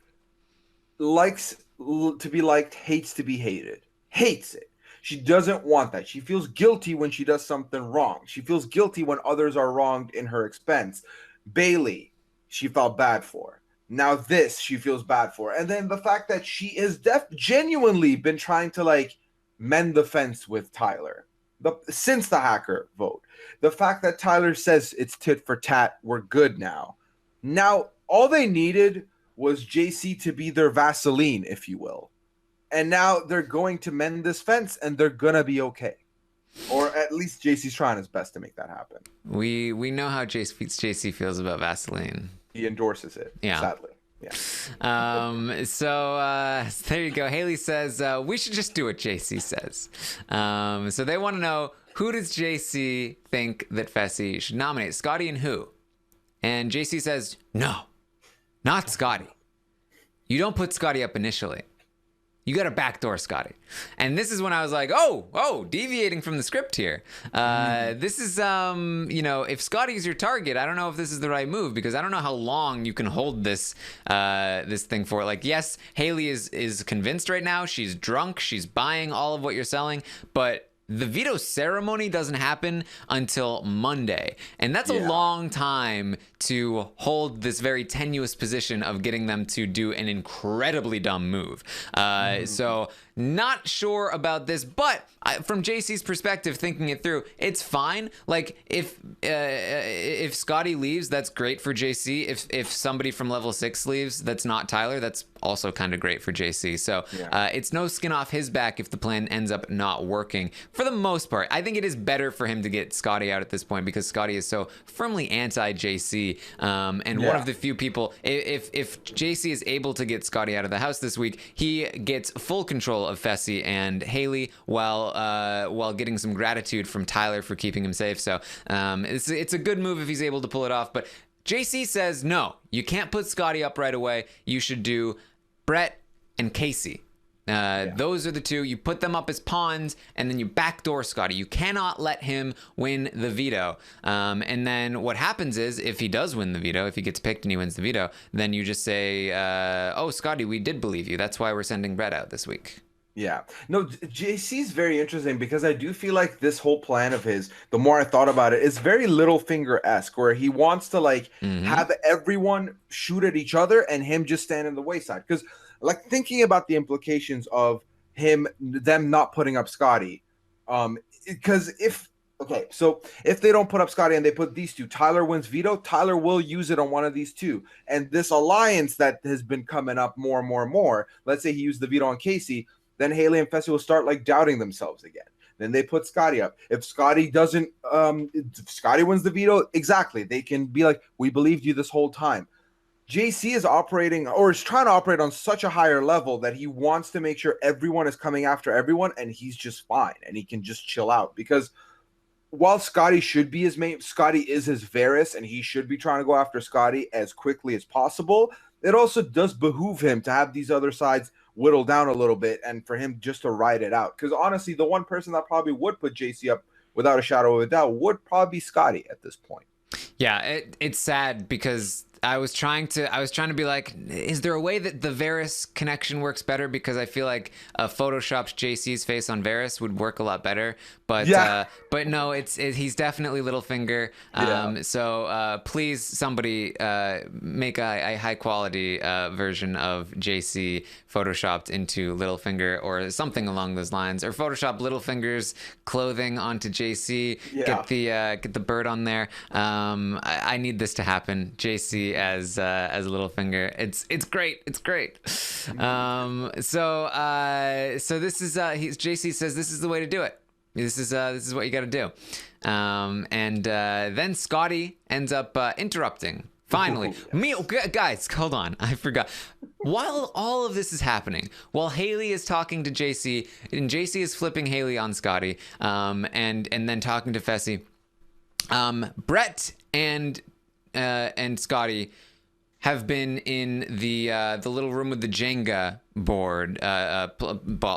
likes to be liked, hates to be hated. Hates it. She doesn't want that. She feels guilty when she does something wrong. She feels guilty when others are wronged in her expense. Bayleigh, she felt bad for. Now this she feels bad for. And then the fact that she is genuinely been trying to like mend the fence with Tyler since the hacker vote. The fact that Tyler says it's tit for tat, we're good now. Now all they needed was JC to be their Vaseline, if you will. And now they're going to mend this fence and they're gonna be okay. Or at least JC's trying his best to make that happen. We know how JC feels about Vaseline. He endorses it, sadly. Yeah. So there you go. Haleigh says we should just do what JC says. So they want to know, who does JC think that Fessy should nominate? Scottie and who? And JC says, no, not Scottie. You don't put Scottie up initially. You got to backdoor Scottie. And this is when I was like, deviating from the script here. This is, if Scottie's your target, I don't know if this is the right move, because I don't know how long you can hold this this thing for. Like, yes, Haleigh is convinced right now. She's drunk. She's buying all of what you're selling. But the veto ceremony doesn't happen until Monday. And that's a long time to hold this very tenuous position of getting them to do an incredibly dumb move. So not sure about this, but from JC's perspective, thinking it through, it's fine. Like, if Scottie leaves, that's great for JC. If somebody from level 6 leaves, that's not Tyler, that's also kind of great for JC. So it's no skin off his back if the plan ends up not working. For the most part, I think it is better for him to get Scottie out at this point, because Scottie is so firmly anti-JC. And one of the few people, if JC is able to get Scottie out of the house this week, he gets full control of Fessy and Haleigh while getting some gratitude from Tyler for keeping him safe. So it's a good move if he's able to pull it off. But JC says, no, you can't put Scottie up right away. You should do Brett and Kaycee. Those are the two. You put them up as pawns, and then you backdoor Scottie. You cannot let him win the veto. And then what happens is, if he does win the veto, if he gets picked and he wins the veto, then you just say, Scottie, we did believe you. That's why we're sending Brett out this week. Yeah. No, JC's very interesting, because I do feel like this whole plan of his, the more I thought about it, is very Littlefinger-esque, where he wants to like have everyone shoot at each other and him just stand in the wayside. Because like, thinking about the implications of them not putting up Scottie, because if they don't put up Scottie and they put these two, Tyler wins veto, Tyler will use it on one of these two. And this alliance that has been coming up more and more and more, let's say he used the veto on Kaycee, then Haleigh and Fessy will start like doubting themselves again. Then they put Scottie up. If Scottie doesn't, if Scottie wins the veto, exactly, they can be like, we believed you this whole time. JC is operating, or is trying to operate on such a higher level, that he wants to make sure everyone is coming after everyone, and he's just fine and he can just chill out. Because while Scottie should be his main, Scottie is his Varys, and he should be trying to go after Scottie as quickly as possible, it also does behoove him to have these other sides whittle down a little bit and for him just to ride it out. Because honestly, the one person that probably would put JC up without a shadow of a doubt would probably be Scottie at this point. Yeah, it's sad, because I was trying to be like, is there a way that the Varys connection works better? Because I feel like a photoshopped JC's face on Varys would work a lot better. But but no, he's definitely Littlefinger. So please, somebody make a high quality version of JC photoshopped into Littlefinger or something along those lines, or Photoshop Littlefinger's clothing onto JC. Get the bird on there. I need this to happen. JC as Littlefinger. It's great. It's great. So this is JC says this is the way to do it. This is what you got to do. And then Scottie ends up interrupting. Finally, guys, hold on. I forgot. While all of this is happening, while Haleigh is talking to JC, and JC is flipping Haleigh on Scottie, and then talking to Fessy, Brett and Scottie have been in the little room with the Jenga board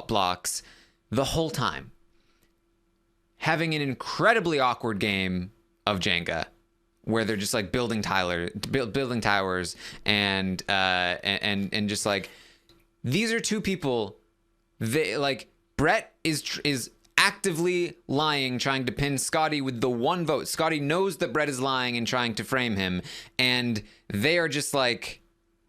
blocks the whole time, having an incredibly awkward game of Jenga, where they're just like building towers, and just like, these are two people. They like, Brett is actively lying, trying to pin Scottie with the one vote. Scottie knows that Brett is lying and trying to frame him, and they are just like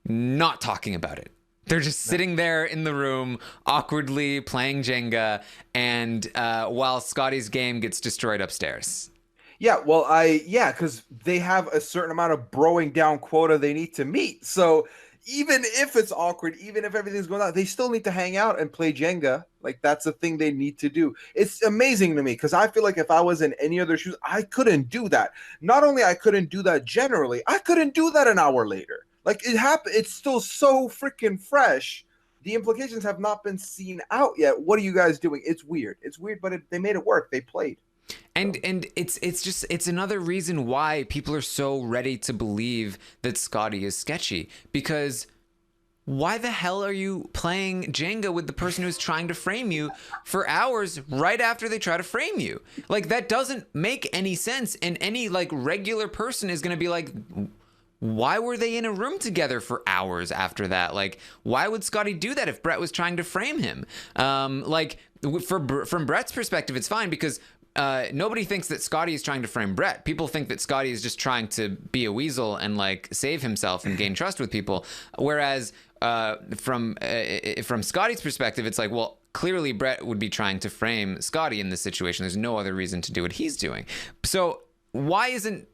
not talking about it. They're just sitting there in the room, awkwardly playing Jenga, and while Scottie's game gets destroyed upstairs. Yeah, well, because they have a certain amount of broing down quota they need to meet. So even if it's awkward, even if everything's going on, they still need to hang out and play Jenga. Like, that's the thing they need to do. It's amazing to me because I feel like if I was in any other shoes, I couldn't do that. Not only I couldn't do that generally, I couldn't do that an hour later. Like, it happened. It's still so freaking fresh. The implications have not been seen out yet. What are you guys doing? It's weird. It's weird, but they made it work. They played. And it's another reason why people are so ready to believe that Scottie is sketchy, because why the hell are you playing Jenga with the person who's trying to frame you for hours right after they try to frame you? Like, that doesn't make any sense, and any like regular person is going to be like, why were they in a room together for hours after that? Like, why would Scottie do that if Brett was trying to frame him? From Brett's perspective, it's fine because nobody thinks that Scottie is trying to frame Brett. People think that Scottie is just trying to be a weasel and like save himself and gain trust with people. Whereas from Scottie's perspective, it's like, well, clearly Brett would be trying to frame Scottie in this situation. There's no other reason to do what he's doing. So why isn't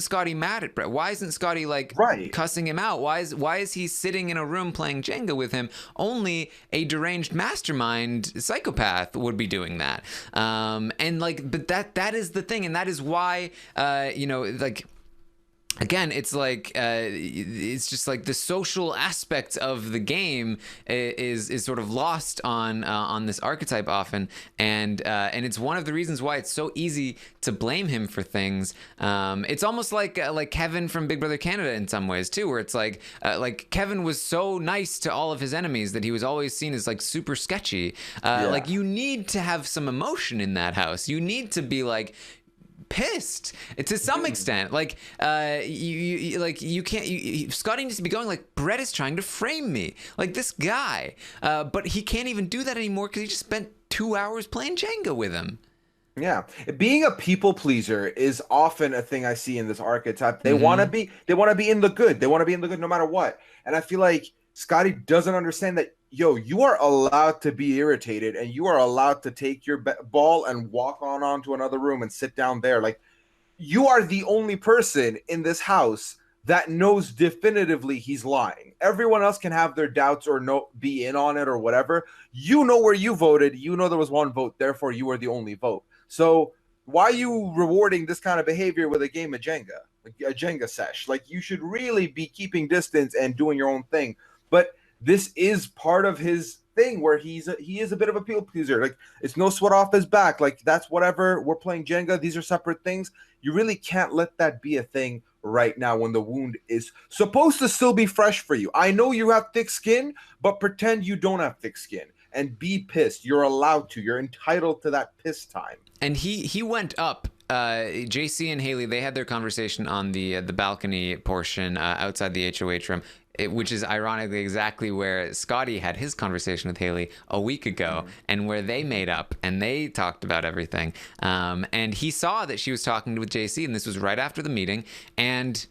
Scottie mad at Brett? Why isn't Scottie like cussing him out? Why is he sitting in a room playing Jenga with him? Only a deranged mastermind psychopath would be doing that. But that is the thing, and that is why again, it's like it's just like the social aspect of the game is sort of lost on this archetype often, and it's one of the reasons why it's so easy to blame him for things. It's almost like Kevin from Big Brother Canada in some ways too, where it's like Kevin was so nice to all of his enemies that he was always seen as like super sketchy. Like, you need to have some emotion in that house. You need to be like pissed to some extent. Like you can't Scottie needs to be going like, Brett is trying to frame me, like this guy, but he can't even do that anymore because he just spent 2 hours playing Jenga with him. Yeah, being a people pleaser is often a thing I see in this archetype. They want to be in the good. They want to be in the good no matter what. And I feel like Scottie doesn't understand that, you are allowed to be irritated and you are allowed to take your ball and walk onto another room and sit down there. Like, you are the only person in this house that knows definitively he's lying. Everyone else can have their doubts or be in on it or whatever. You know where you voted. You know there was one vote. Therefore, you are the only vote. So why are you rewarding this kind of behavior with a game of Jenga, like a Jenga sesh? Like, you should really be keeping distance and doing your own thing. But this is part of his thing where he is a bit of a people pleaser. Like, it's no sweat off his back. Like, that's whatever. We're playing Jenga. These are separate things. You really can't let that be a thing right now when the wound is supposed to still be fresh for you. I know you have thick skin, but pretend you don't have thick skin and be pissed. You're allowed to. You're entitled to that piss time. And he went up. JC and Haleigh, they had their conversation on the balcony portion outside the HOH room. Which is ironically exactly where Scottie had his conversation with Haleigh a week ago, and where they made up and they talked about everything. And he saw that she was talking with JC, and this was right after the meeting, and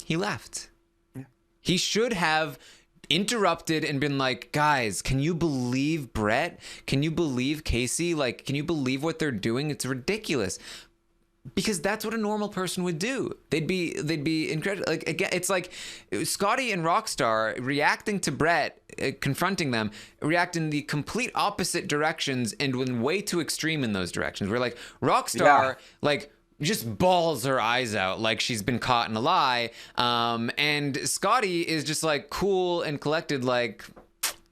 he left. Yeah. He should have interrupted and been like, guys, can you believe Brett? Can you believe Kaycee? Like, can you believe what they're doing? It's ridiculous. Because that's what a normal person would do. They'd be incredible. Like, again, it's like Scottie and Rockstar reacting to Brett, confronting them, react in the complete opposite directions and when way too extreme in those directions. Where like Rockstar, like, just bawls her eyes out like she's been caught in a lie, and Scottie is just like cool and collected, like,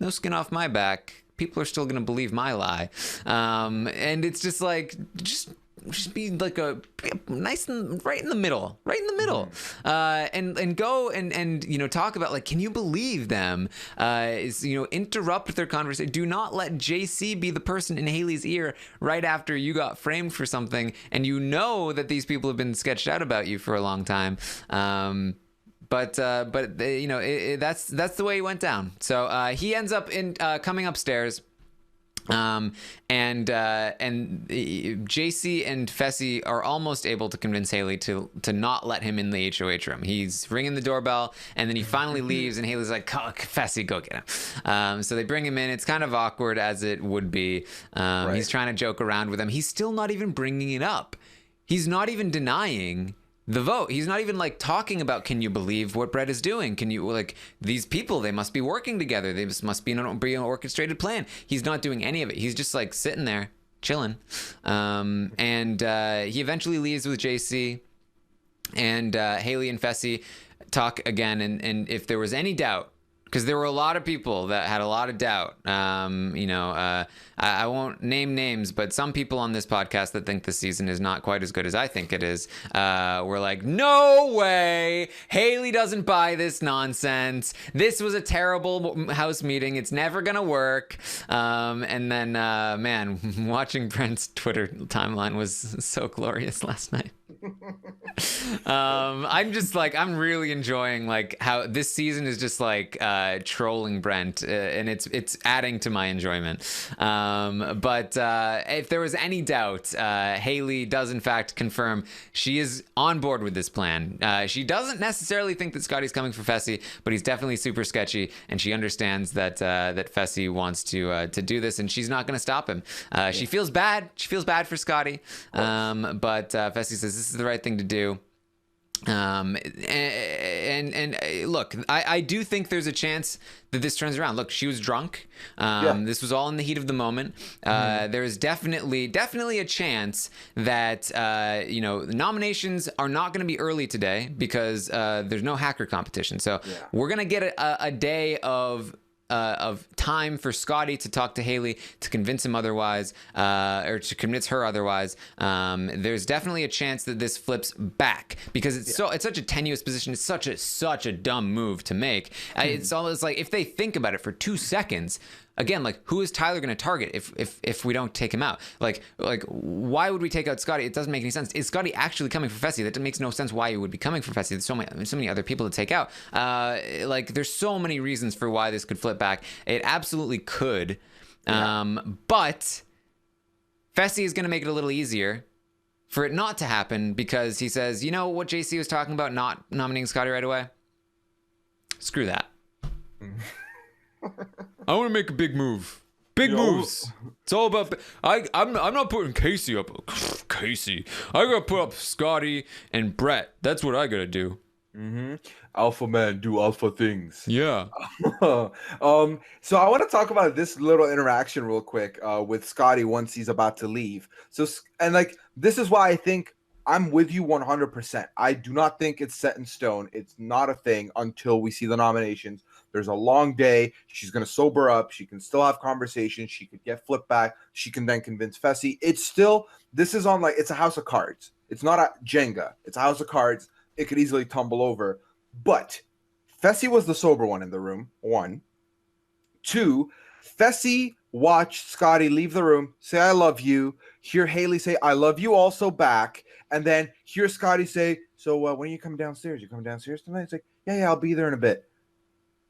no skin off my back. People are still gonna believe my lie, and it's just like just be like a nice and right in the middle, and go and talk about, like, can you believe them? Interrupt their conversation. Do not let JC be the person in Haleigh's ear right after you got framed for something, and that these people have been sketched out about you for a long time. But that's the way he went down. So he ends up coming upstairs. And JC and Fessy are almost able to convince Haleigh to not let him in the HOH room. He's ringing the doorbell, and then he finally leaves, and Haleigh's like, Fessy, go get him. So they bring him in. It's kind of awkward, as it would be. Right. He's trying to joke around with him. He's still not even bringing it up. He's not even denying the vote. He's not even like talking about, can you believe what Brett is doing? Can you, like, these people, they must be working together. They must be an orchestrated plan. He's not doing any of it. He's just like sitting there chilling. And he eventually leaves with JC, and Haleigh and Fessy talk again. And if there was any doubt, because there were a lot of people that had a lot of doubt. I won't name names, but some people on this podcast that think this season is not quite as good as I think it is were like, no way, Haleigh doesn't buy this nonsense. This was a terrible house meeting. It's never going to work. And then, man, watching Brent's Twitter timeline was so glorious last night. I'm really enjoying like how this season is just like trolling Brent, and it's adding to my enjoyment. But if there was any doubt, Haleigh does in fact confirm she is on board with this plan. She doesn't necessarily think that Scottie's coming for Fessy, but he's definitely super sketchy, and she understands that Fessy wants to do this, and she's not going to stop him. She feels bad. She feels bad for Scottie, but Fessy says this is the right thing to do. And look, I do think there's a chance that this turns around. Look, she was drunk. This was all in the heat of the moment. There's definitely a chance that nominations are not going to be early today because there's no hacker competition. So we're gonna get a day of time for Scottie to talk to Haleigh to convince him otherwise, or to convince her otherwise. There's definitely a chance that this flips back because it's such a tenuous position. It's such a dumb move to make. It's almost like if they think about it for 2 seconds. Again, like, who is Tyler going to target if we don't take him out? Like, why would we take out Scottie? It doesn't make any sense. Is Scottie actually coming for Fessy? That makes no sense why he would be coming for Fessy. There's so many other people to take out. There's so many reasons for why this could flip back. It absolutely could. But Fessy is going to make it a little easier for it not to happen because he says, you know what JC was talking about, not nominating Scottie right away? Screw that. I want to make a big move. Big moves. It's all about. I'm not putting Kaycee up. Kaycee. I gotta put up Scottie and Brett. That's what I gotta do. Alpha man do alpha things. Yeah. So I want to talk about this little interaction real quick with Scottie once he's about to leave. This is why I think I'm with you 100%. I do not think it's set in stone. It's not a thing until we see the nominations. There's a long day. She's going to sober up. She can still have conversations. She could get flipped back. She can then convince Fessy. This is on it's a house of cards. It's not a Jenga. It's a house of cards. It could easily tumble over. But Fessy was the sober one in the room, 1. 2, Fessy watched Scottie leave the room, say, I love you. Hear Haleigh say, I love you also back. And then hear Scottie say, so when are you coming downstairs? You coming downstairs tonight? It's like, yeah, I'll be there in a bit.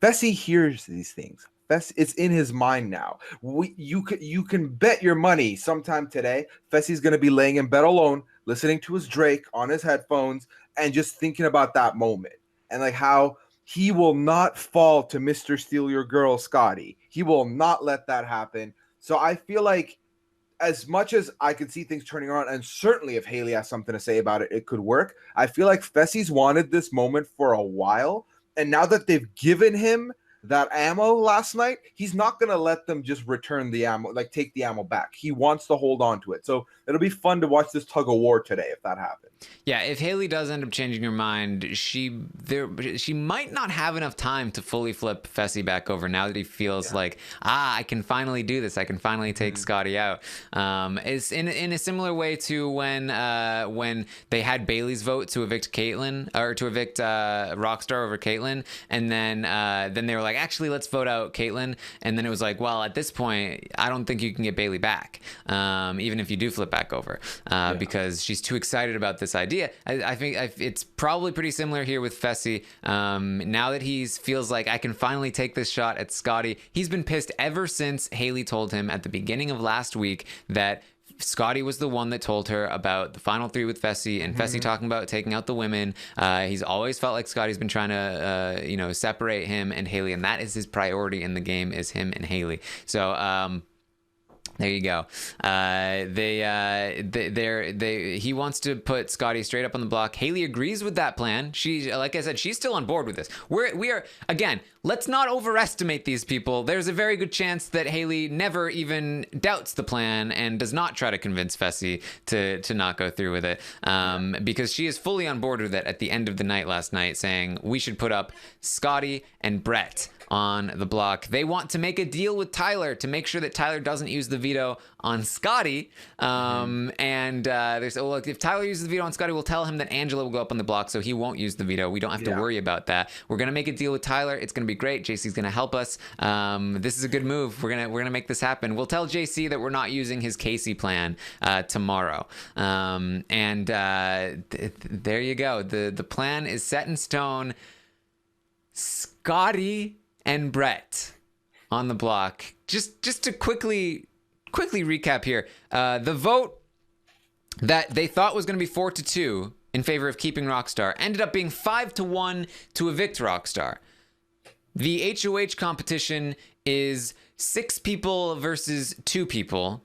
Fessy hears these things. It's in his mind now. You can bet your money sometime today, Fessy's going to be laying in bed alone, listening to his Drake on his headphones, and just thinking about that moment. And how he will not fall to Mr. Steal Your Girl, Scottie. He will not let that happen. So I feel like as much as I could see things turning around, and certainly if Haleigh has something to say about it, it could work. I feel like Fessy's wanted this moment for a while. And now that they've given him that ammo last night, he's not going to let them just return the ammo, take the ammo back. He wants to hold on to it. So it'll be fun to watch this tug of war today if that happens. Yeah, if Haleigh does end up changing her mind, she might not have enough time to fully flip Fessy back over now that he feels like, I can finally do this. I can finally take Scottie out. It's in a similar way to when they had Bayleigh's vote to evict Kaitlyn, or to evict Rockstar over Kaitlyn, and then they were like, actually, let's vote out Kaitlyn. And then it was like, well, at this point, I don't think you can get Bayleigh back, even if you do flip back over, because she's too excited about this idea. I think it's probably pretty similar here with Fessy. Now that he feels like I can finally take this shot at Scottie, he's been pissed ever since Haleigh told him at the beginning of last week that Scottie was the one that told her about the final 3 with Fessy, and Fessy talking about taking out the women. He's always felt like Scottie's been trying to, separate him and Haleigh, and that is his priority in the game, is him and Haleigh. So, there you go. He wants to put Scottie straight up on the block. Haleigh agrees with that plan. She, like I said, she's still on board with this. We are again. Let's not overestimate these people. There's a very good chance that Haleigh never even doubts the plan and does not try to convince Fessy to not go through with it, because she is fully on board with it at the end of the night last night, saying we should put up Scottie and Brett on the block. They want to make a deal with Tyler to make sure that Tyler doesn't use the veto on Scottie. There's, look, if Tyler uses the veto on Scottie, we'll tell him that Angela will go up on the block, so he won't use the veto. We don't have to worry about that. We're gonna make a deal with Tyler. It's gonna be great. JC's gonna help us. This is a good move. We're gonna make this happen. We'll tell JC that we're not using his Kaycee plan tomorrow. There you go. The plan is set in stone. Scottie and Brett on the block. Just to quickly recap here, the vote that they thought was going to be 4-2 in favor of keeping Rockstar ended up being 5-1 to evict Rockstar. The HOH competition is 6 people versus 2 people.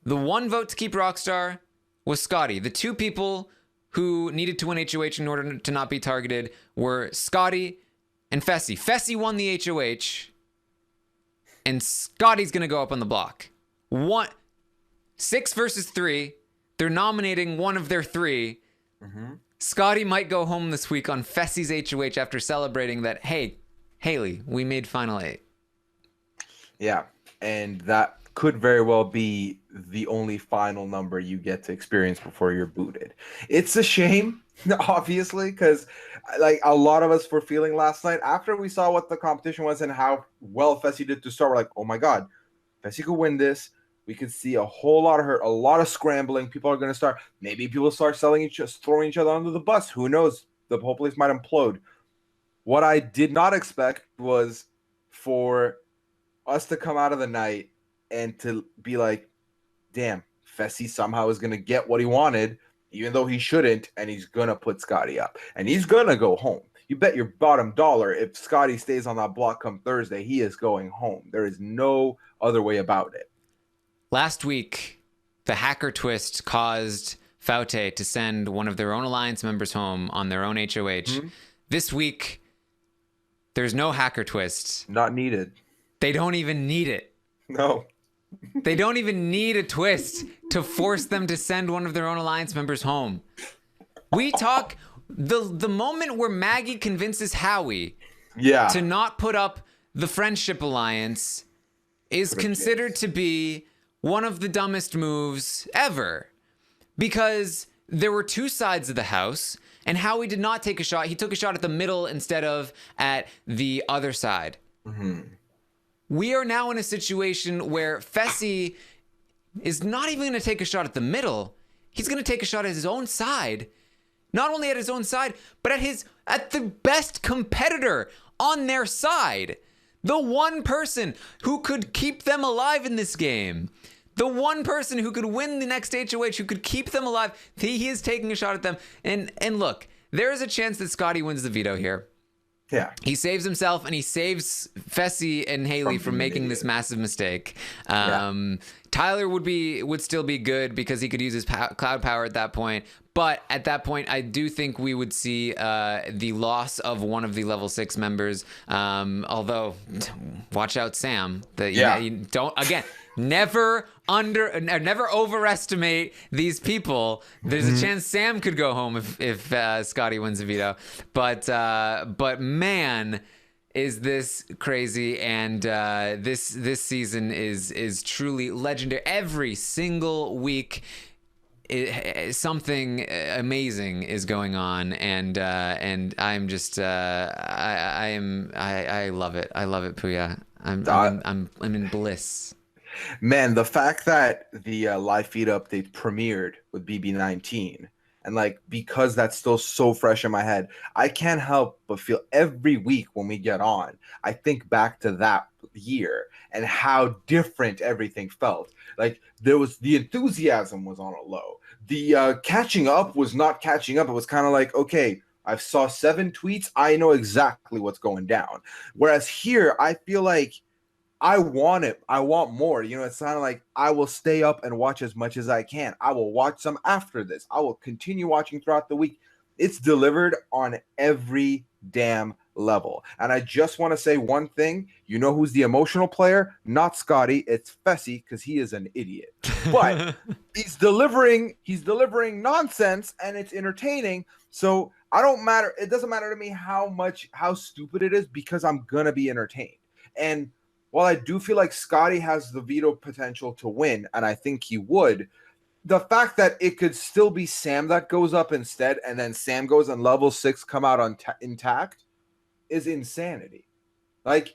The 1 vote to keep Rockstar was Scottie. The 2 people who needed to win HOH in order to not be targeted were Scottie and Fessy. Fessy won the HOH, and Scottie's going to go up on the block. 6 versus 3. They're nominating one of their 3. Scottie might go home this week on Fessy's HOH after celebrating that, hey, Haleigh, we made Final 8. Yeah, and that could very well be the only final number you get to experience before you're booted. It's a shame, obviously, because like a lot of us were feeling last night after we saw what the competition was and how well Fessy did to start. We're like, oh my God, Fessy could win this. We could see a whole lot of hurt, a lot of scrambling. People are going to start, maybe people start throwing each other under the bus. Who knows? The whole place might implode. What I did not expect was for us to come out of the night and to be like, damn, Fessy somehow is going to get what he wanted, even though he shouldn't, and he's going to put Scottie up. And he's going to go home. You bet your bottom dollar if Scottie stays on that block come Thursday, he is going home. There is no other way about it. Last week, the hacker twist caused Faute to send one of their own alliance members home on their own HOH. This week, there's no hacker twist. Not needed. They don't even need it. No. They don't even need a twist to force them to send one of their own alliance members home. We talk the moment where Maggie convinces Howie to not put up the friendship alliance is considered to be one of the dumbest moves ever, because there were 2 sides of the house and Howie did not take a shot. He took a shot at the middle instead of at the other side. We are now in a situation where Fessy is not even going to take a shot at the middle. He's going to take a shot at his own side. Not only at his own side, but at the best competitor on their side. The one person who could keep them alive in this game. The one person who could win the next HOH, who could keep them alive. He is taking a shot at them. And look, there is a chance that Scottie wins the veto here. Yeah. He saves himself and he saves Fessy and Haleigh from making this massive mistake. Tyler would still be good because he could use his cloud power at that point. But at that point, I do think we would see the loss of one of the level 6 members. Although, watch out, Sam. You don't, again, never overestimate these people. There's a chance Sam could go home if Scottie wins a veto. But man, is this crazy, and this season is truly legendary. Every single week something amazing is going on, and I'm just I love it. I love it, Puya. I'm in bliss. Man, the fact that the live feed update premiered with BB19, and like because that's still so fresh in my head, I can't help but feel every week when we get on, I think back to that year and how different everything felt. Like there was the enthusiasm was on a low. The catching up was not catching up. It was kind of like, okay, I saw 7 tweets. I know exactly what's going down. Whereas here, I feel like I want it. I want more. You know, it's kind of like I will stay up and watch as much as I can. I will watch some after this. I will continue watching throughout the week. It's delivered on every damn level. And I just want to say one thing. You know who's the emotional player? Not Scottie. It's Fessy, because he is an idiot. But he's delivering nonsense, and it's entertaining. So I don't matter. It doesn't matter to me how stupid it is, because I'm going to be entertained. And while I do feel like Scottie has the veto potential to win, and I think he would, the fact that it could still be Sam that goes up instead, and then Sam goes and level 6 come out intact, is insanity. Like,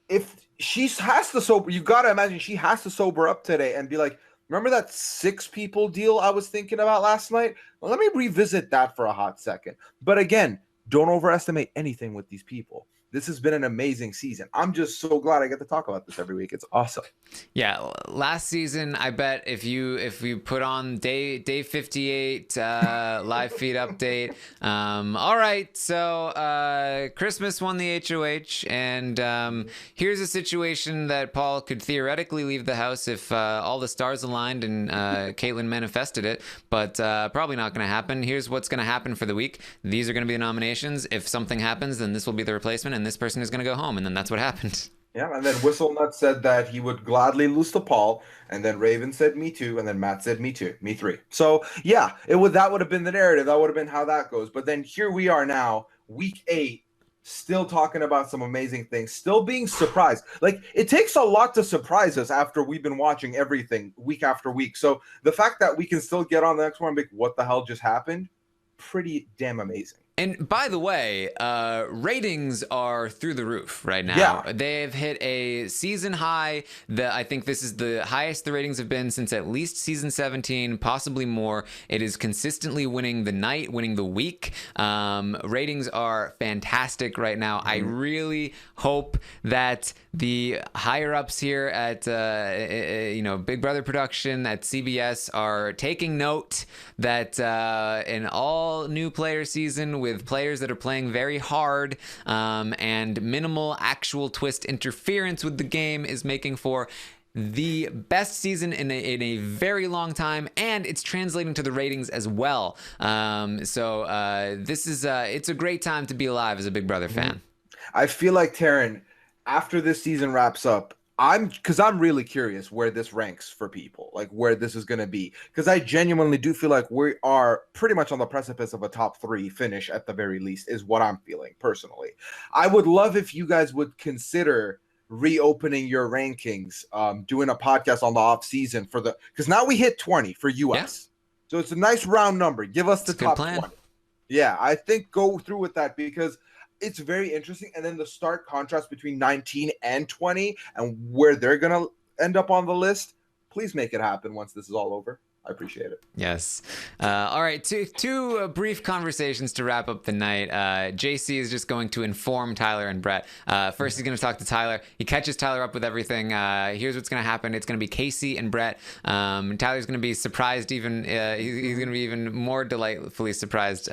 if she has to sober, you got to imagine she has to sober up today and be like, remember that 6 people deal I was thinking about last night? Well, let me revisit that for a hot second. But again, don't overestimate anything with these people. This has been an amazing season. I'm just so glad I get to talk about this every week. It's awesome. Yeah, last season, I bet if you put on day 58 live feed update. All right, so Christmas won the HOH, and here's a situation that Paul could theoretically leave the house if all the stars aligned and Kaitlyn manifested it, but probably not going to happen. Here's what's going to happen for the week. These are going to be the nominations. If something happens, then this will be the replacement, and this person is going to go home, and then that's what happened. Yeah, and then Whistlenut said that he would gladly lose to Paul, and then Raven said me too, and then Matt said me too, me 3. So yeah, that would have been the narrative. That would have been how that goes. But then here we are now, week 8, still talking about some amazing things, still being surprised. Like, it takes a lot to surprise us after we've been watching everything week after week. So the fact that we can still get on the next one and be like, what the hell just happened? Pretty damn amazing. And by the way, ratings are through the roof right now. Yeah. They've hit a season high. I think this is the highest the ratings have been since at least season 17, possibly more. It is consistently winning the night, winning the week. Ratings are fantastic right now. I really hope that the higher ups here at Big Brother Production at CBS are taking note that an all new player season with players that are playing very hard and minimal actual twist interference with the game is making for the best season in a very long time, and it's translating to the ratings as well. This is it's a great time to be alive as a Big Brother fan. I feel like, Taran, after this season wraps up, I'm really curious where this ranks for people, like where this is going to be, because I genuinely do feel like we are pretty much on the precipice of a top 3 finish at the very least, is what I'm feeling personally. I would love if you guys would consider reopening your rankings, doing a podcast on the off season because now we hit 20 for US. Yeah. So it's a nice round number. Give us the top 20. Yeah, I think go through with that, because it's very interesting. And then the stark contrast between 19 and 20 and where they're going to end up on the list. Please make it happen once this is all over. I appreciate it. Yes. All right. Two brief conversations to wrap up the night. JC is just going to inform Tyler and Brett. First, he's going to talk to Tyler. He catches Tyler up with everything. Here's what's going to happen. It's going to be Kaycee and Brett. Tyler's going to be surprised. He's going to be even more delightfully surprised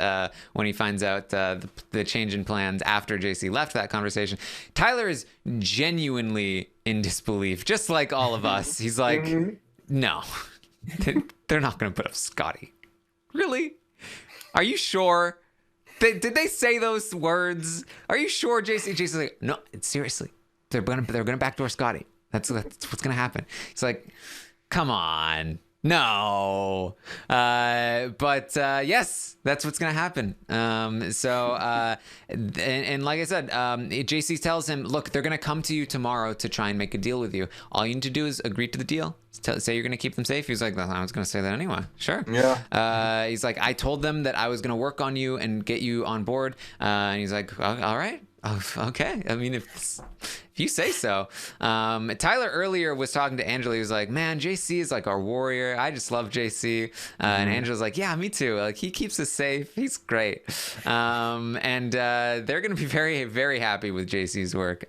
when he finds out the change in plans after JC left that conversation. Tyler is genuinely in disbelief, just like all of us. He's like, no. They're not going to put up Scottie. Really? Are you sure? Did they say those words? Are you sure, JC? JC's like, no, seriously. They're gonna backdoor Scottie. That's what's gonna happen. It's like, come on. No, but yes, that's what's gonna happen. And like I said, JC tells him, "Look, they're gonna come to you tomorrow to try and make a deal with you. All you need to do is agree to the deal. Say you're gonna keep them safe." He's like, "I was gonna say that anyway. Sure." Yeah. He's like, "I told them that I was gonna work on you and get you on board." And he's like, "All right." Oh, okay. I mean, if you say so. Tyler earlier was talking to Angela. He was like, "Man, JC is like our warrior. I just love JC." And Angela's like, "Yeah, me too. Like, he keeps us safe. He's great." And they're going to be very, very happy with JC's work.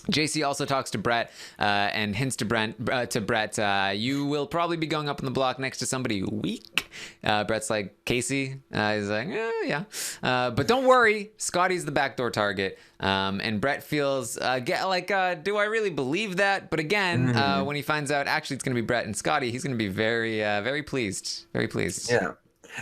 JC also talks to Brett and hints to Brett, "You will probably be going up on the block next to somebody weak." Brett's like, "Kaycee?" He's like, "Yeah. But don't worry, Scottie's the backdoor target." And Brett feels, do I really believe that? But again, when he finds out actually it's going to be Brett and Scottie, he's going to be very, very pleased. Very pleased. Yeah.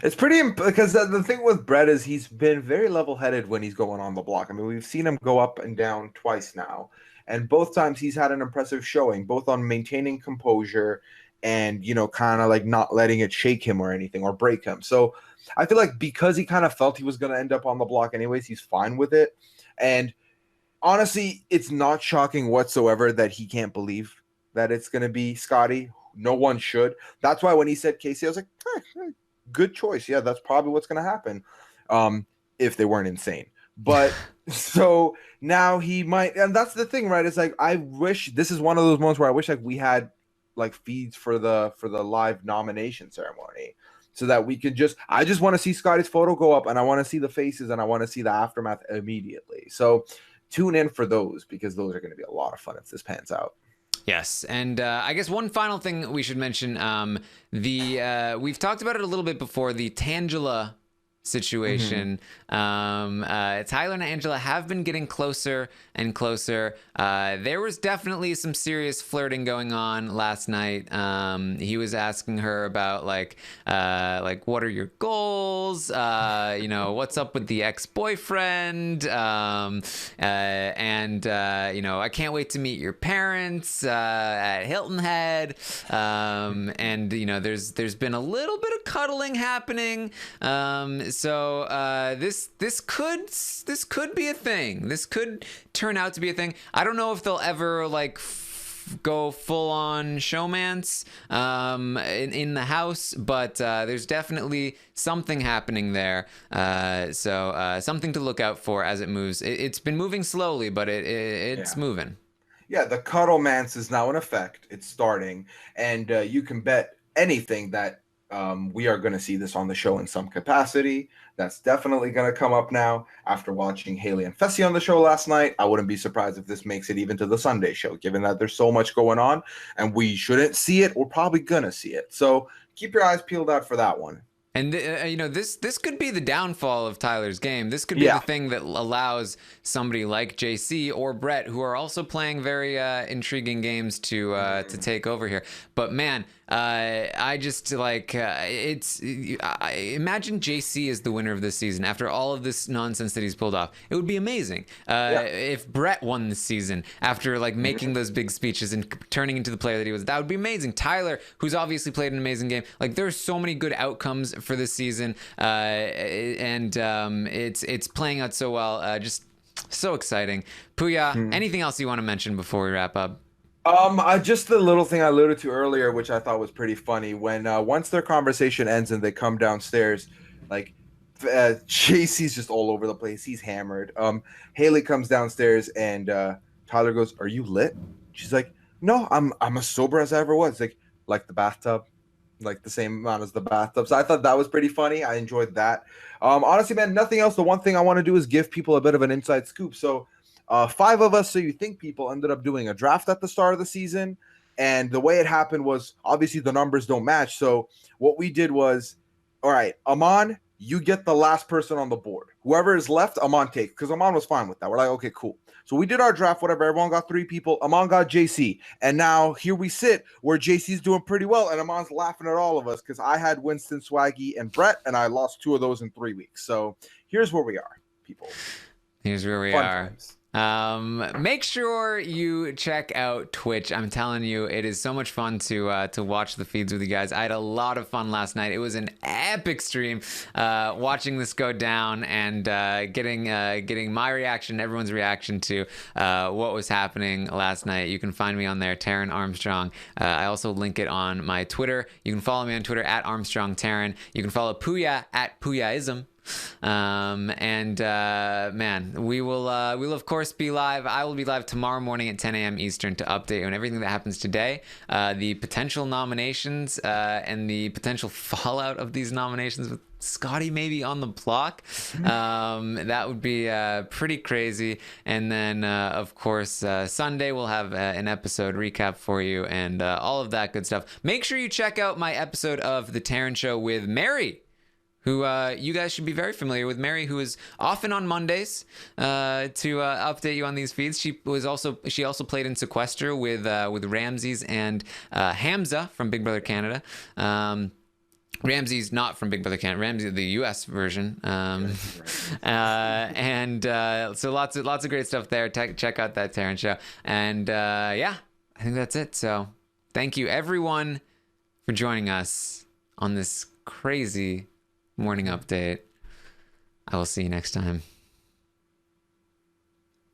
It's pretty because the thing with Brett is he's been very level-headed when he's going on the block. I mean, we've seen him go up and down twice now, and both times he's had an impressive showing, both on maintaining composure and, kind of like not letting it shake him or anything or break him. So I feel like because he kind of felt he was going to end up on the block anyways, he's fine with it. And honestly, it's not shocking whatsoever that he can't believe that it's going to be Scottie. No one should. That's why when he said Kaycee, I was like, good choice. Yeah, that's probably what's going to happen if they weren't insane. But so now he might, and that's the thing, right? It's like, I wish this is one of those moments where I wish like we had like feeds for the live nomination ceremony so that we could I just want to see Scottie's photo go up, and I want to see the faces, and I want to see the aftermath immediately. So tune in for those, because those are going to be a lot of fun if this pans out. Yes, and I guess one final thing we should mention, we've talked about it a little bit before, the Tangela situation. Tyler and Angela have been getting closer and closer. There was definitely some serious flirting going on last night. He was asking her about like what are your goals? What's up with the ex-boyfriend? I can't wait to meet your parents at Hilton Head. There's been a little bit of cuddling happening. So this could be a thing. This could turn out to be a thing. I don't know if they'll ever go full on showmance in the house, but there's definitely something happening there. So something to look out for as it moves. It's been moving slowly, but it's moving. Yeah, the cuddle-mance is now in effect. It's starting, and you can bet anything that we are going to see this on the show in some capacity. That's definitely going to come up now. After watching Haleigh and Fessy on the show last night, I wouldn't be surprised if this makes it even to the Sunday show, given that there's so much going on, and we shouldn't see it. We're probably going to see it. So keep your eyes peeled out for that one. And this could be the downfall of Tyler's game. This could be the thing that allows somebody like JC or Brett, who are also playing very intriguing games, to take over here. But man, I just imagine JC is the winner of this season after all of this nonsense that he's pulled off. It would be amazing if Brett won this season after making those big speeches and turning into the player that he was. That would be amazing. Tyler, who's obviously played an amazing game. There's so many good outcomes for this season, and it's playing out so well. Just so exciting. Puya, anything else you want to mention before we wrap up? Just the little thing I alluded to earlier, which I thought was pretty funny, when once their conversation ends and they come downstairs, JC's just all over the place. He's hammered. Haleigh comes downstairs and Tyler goes, "Are you lit?" She's like, "No, I'm as sober as I ever was." Like the bathtub, like the same amount as the bathtub. So I thought that was pretty funny. I enjoyed that. Honestly, man, nothing else. The one thing I want to do is give people a bit of an inside scoop. So 5 of us, So You Think people, ended up doing a draft at the start of the season. And the way it happened was, obviously the numbers don't match. So what we did was, all right, Aman, you get the last person on the board. Whoever is left, Aman takes, because Aman was fine with that. We're like, okay, cool. So we did our draft, whatever. Everyone got 3 people. Aman got JC. And now here we sit where JC's doing pretty well. And Aman's laughing at all of us because I had Winston, Swaggy, and Brett, and I lost 2 of those in 3 weeks. So here's where we are, people. Here's where we Fun are. times. Make sure you check out Twitch. I'm telling you, it is so much fun to watch the feeds with you guys. I had a lot of fun last night. It was an epic stream, watching this go down and getting my reaction, everyone's reaction to what was happening last night. You can find me on there, Taran Armstrong. I also link it on my Twitter. You can follow me on Twitter at Armstrong Taran. You can follow Puya at Puyaism. Man, we will of course be live. I will be live tomorrow morning at 10 a.m. Eastern to update on everything that happens today, the potential nominations, and the potential fallout of these nominations with Scottie maybe on the block. That would be pretty crazy. And then of course Sunday we'll have an episode recap for you and all of that good stuff. Make sure you check out my episode of The Taran Show with Mary, who you guys should be very familiar with. Mary, who is often on Mondays to update you on these feeds. She also played in Sequester with Ramses and Hamza from Big Brother Canada. Ramsey's not from Big Brother Canada. Ramsey, the U.S. version. So lots of great stuff there. Check out that Taran Show. And yeah, I think that's it. So thank you everyone for joining us on this crazy morning update. I will see you next time.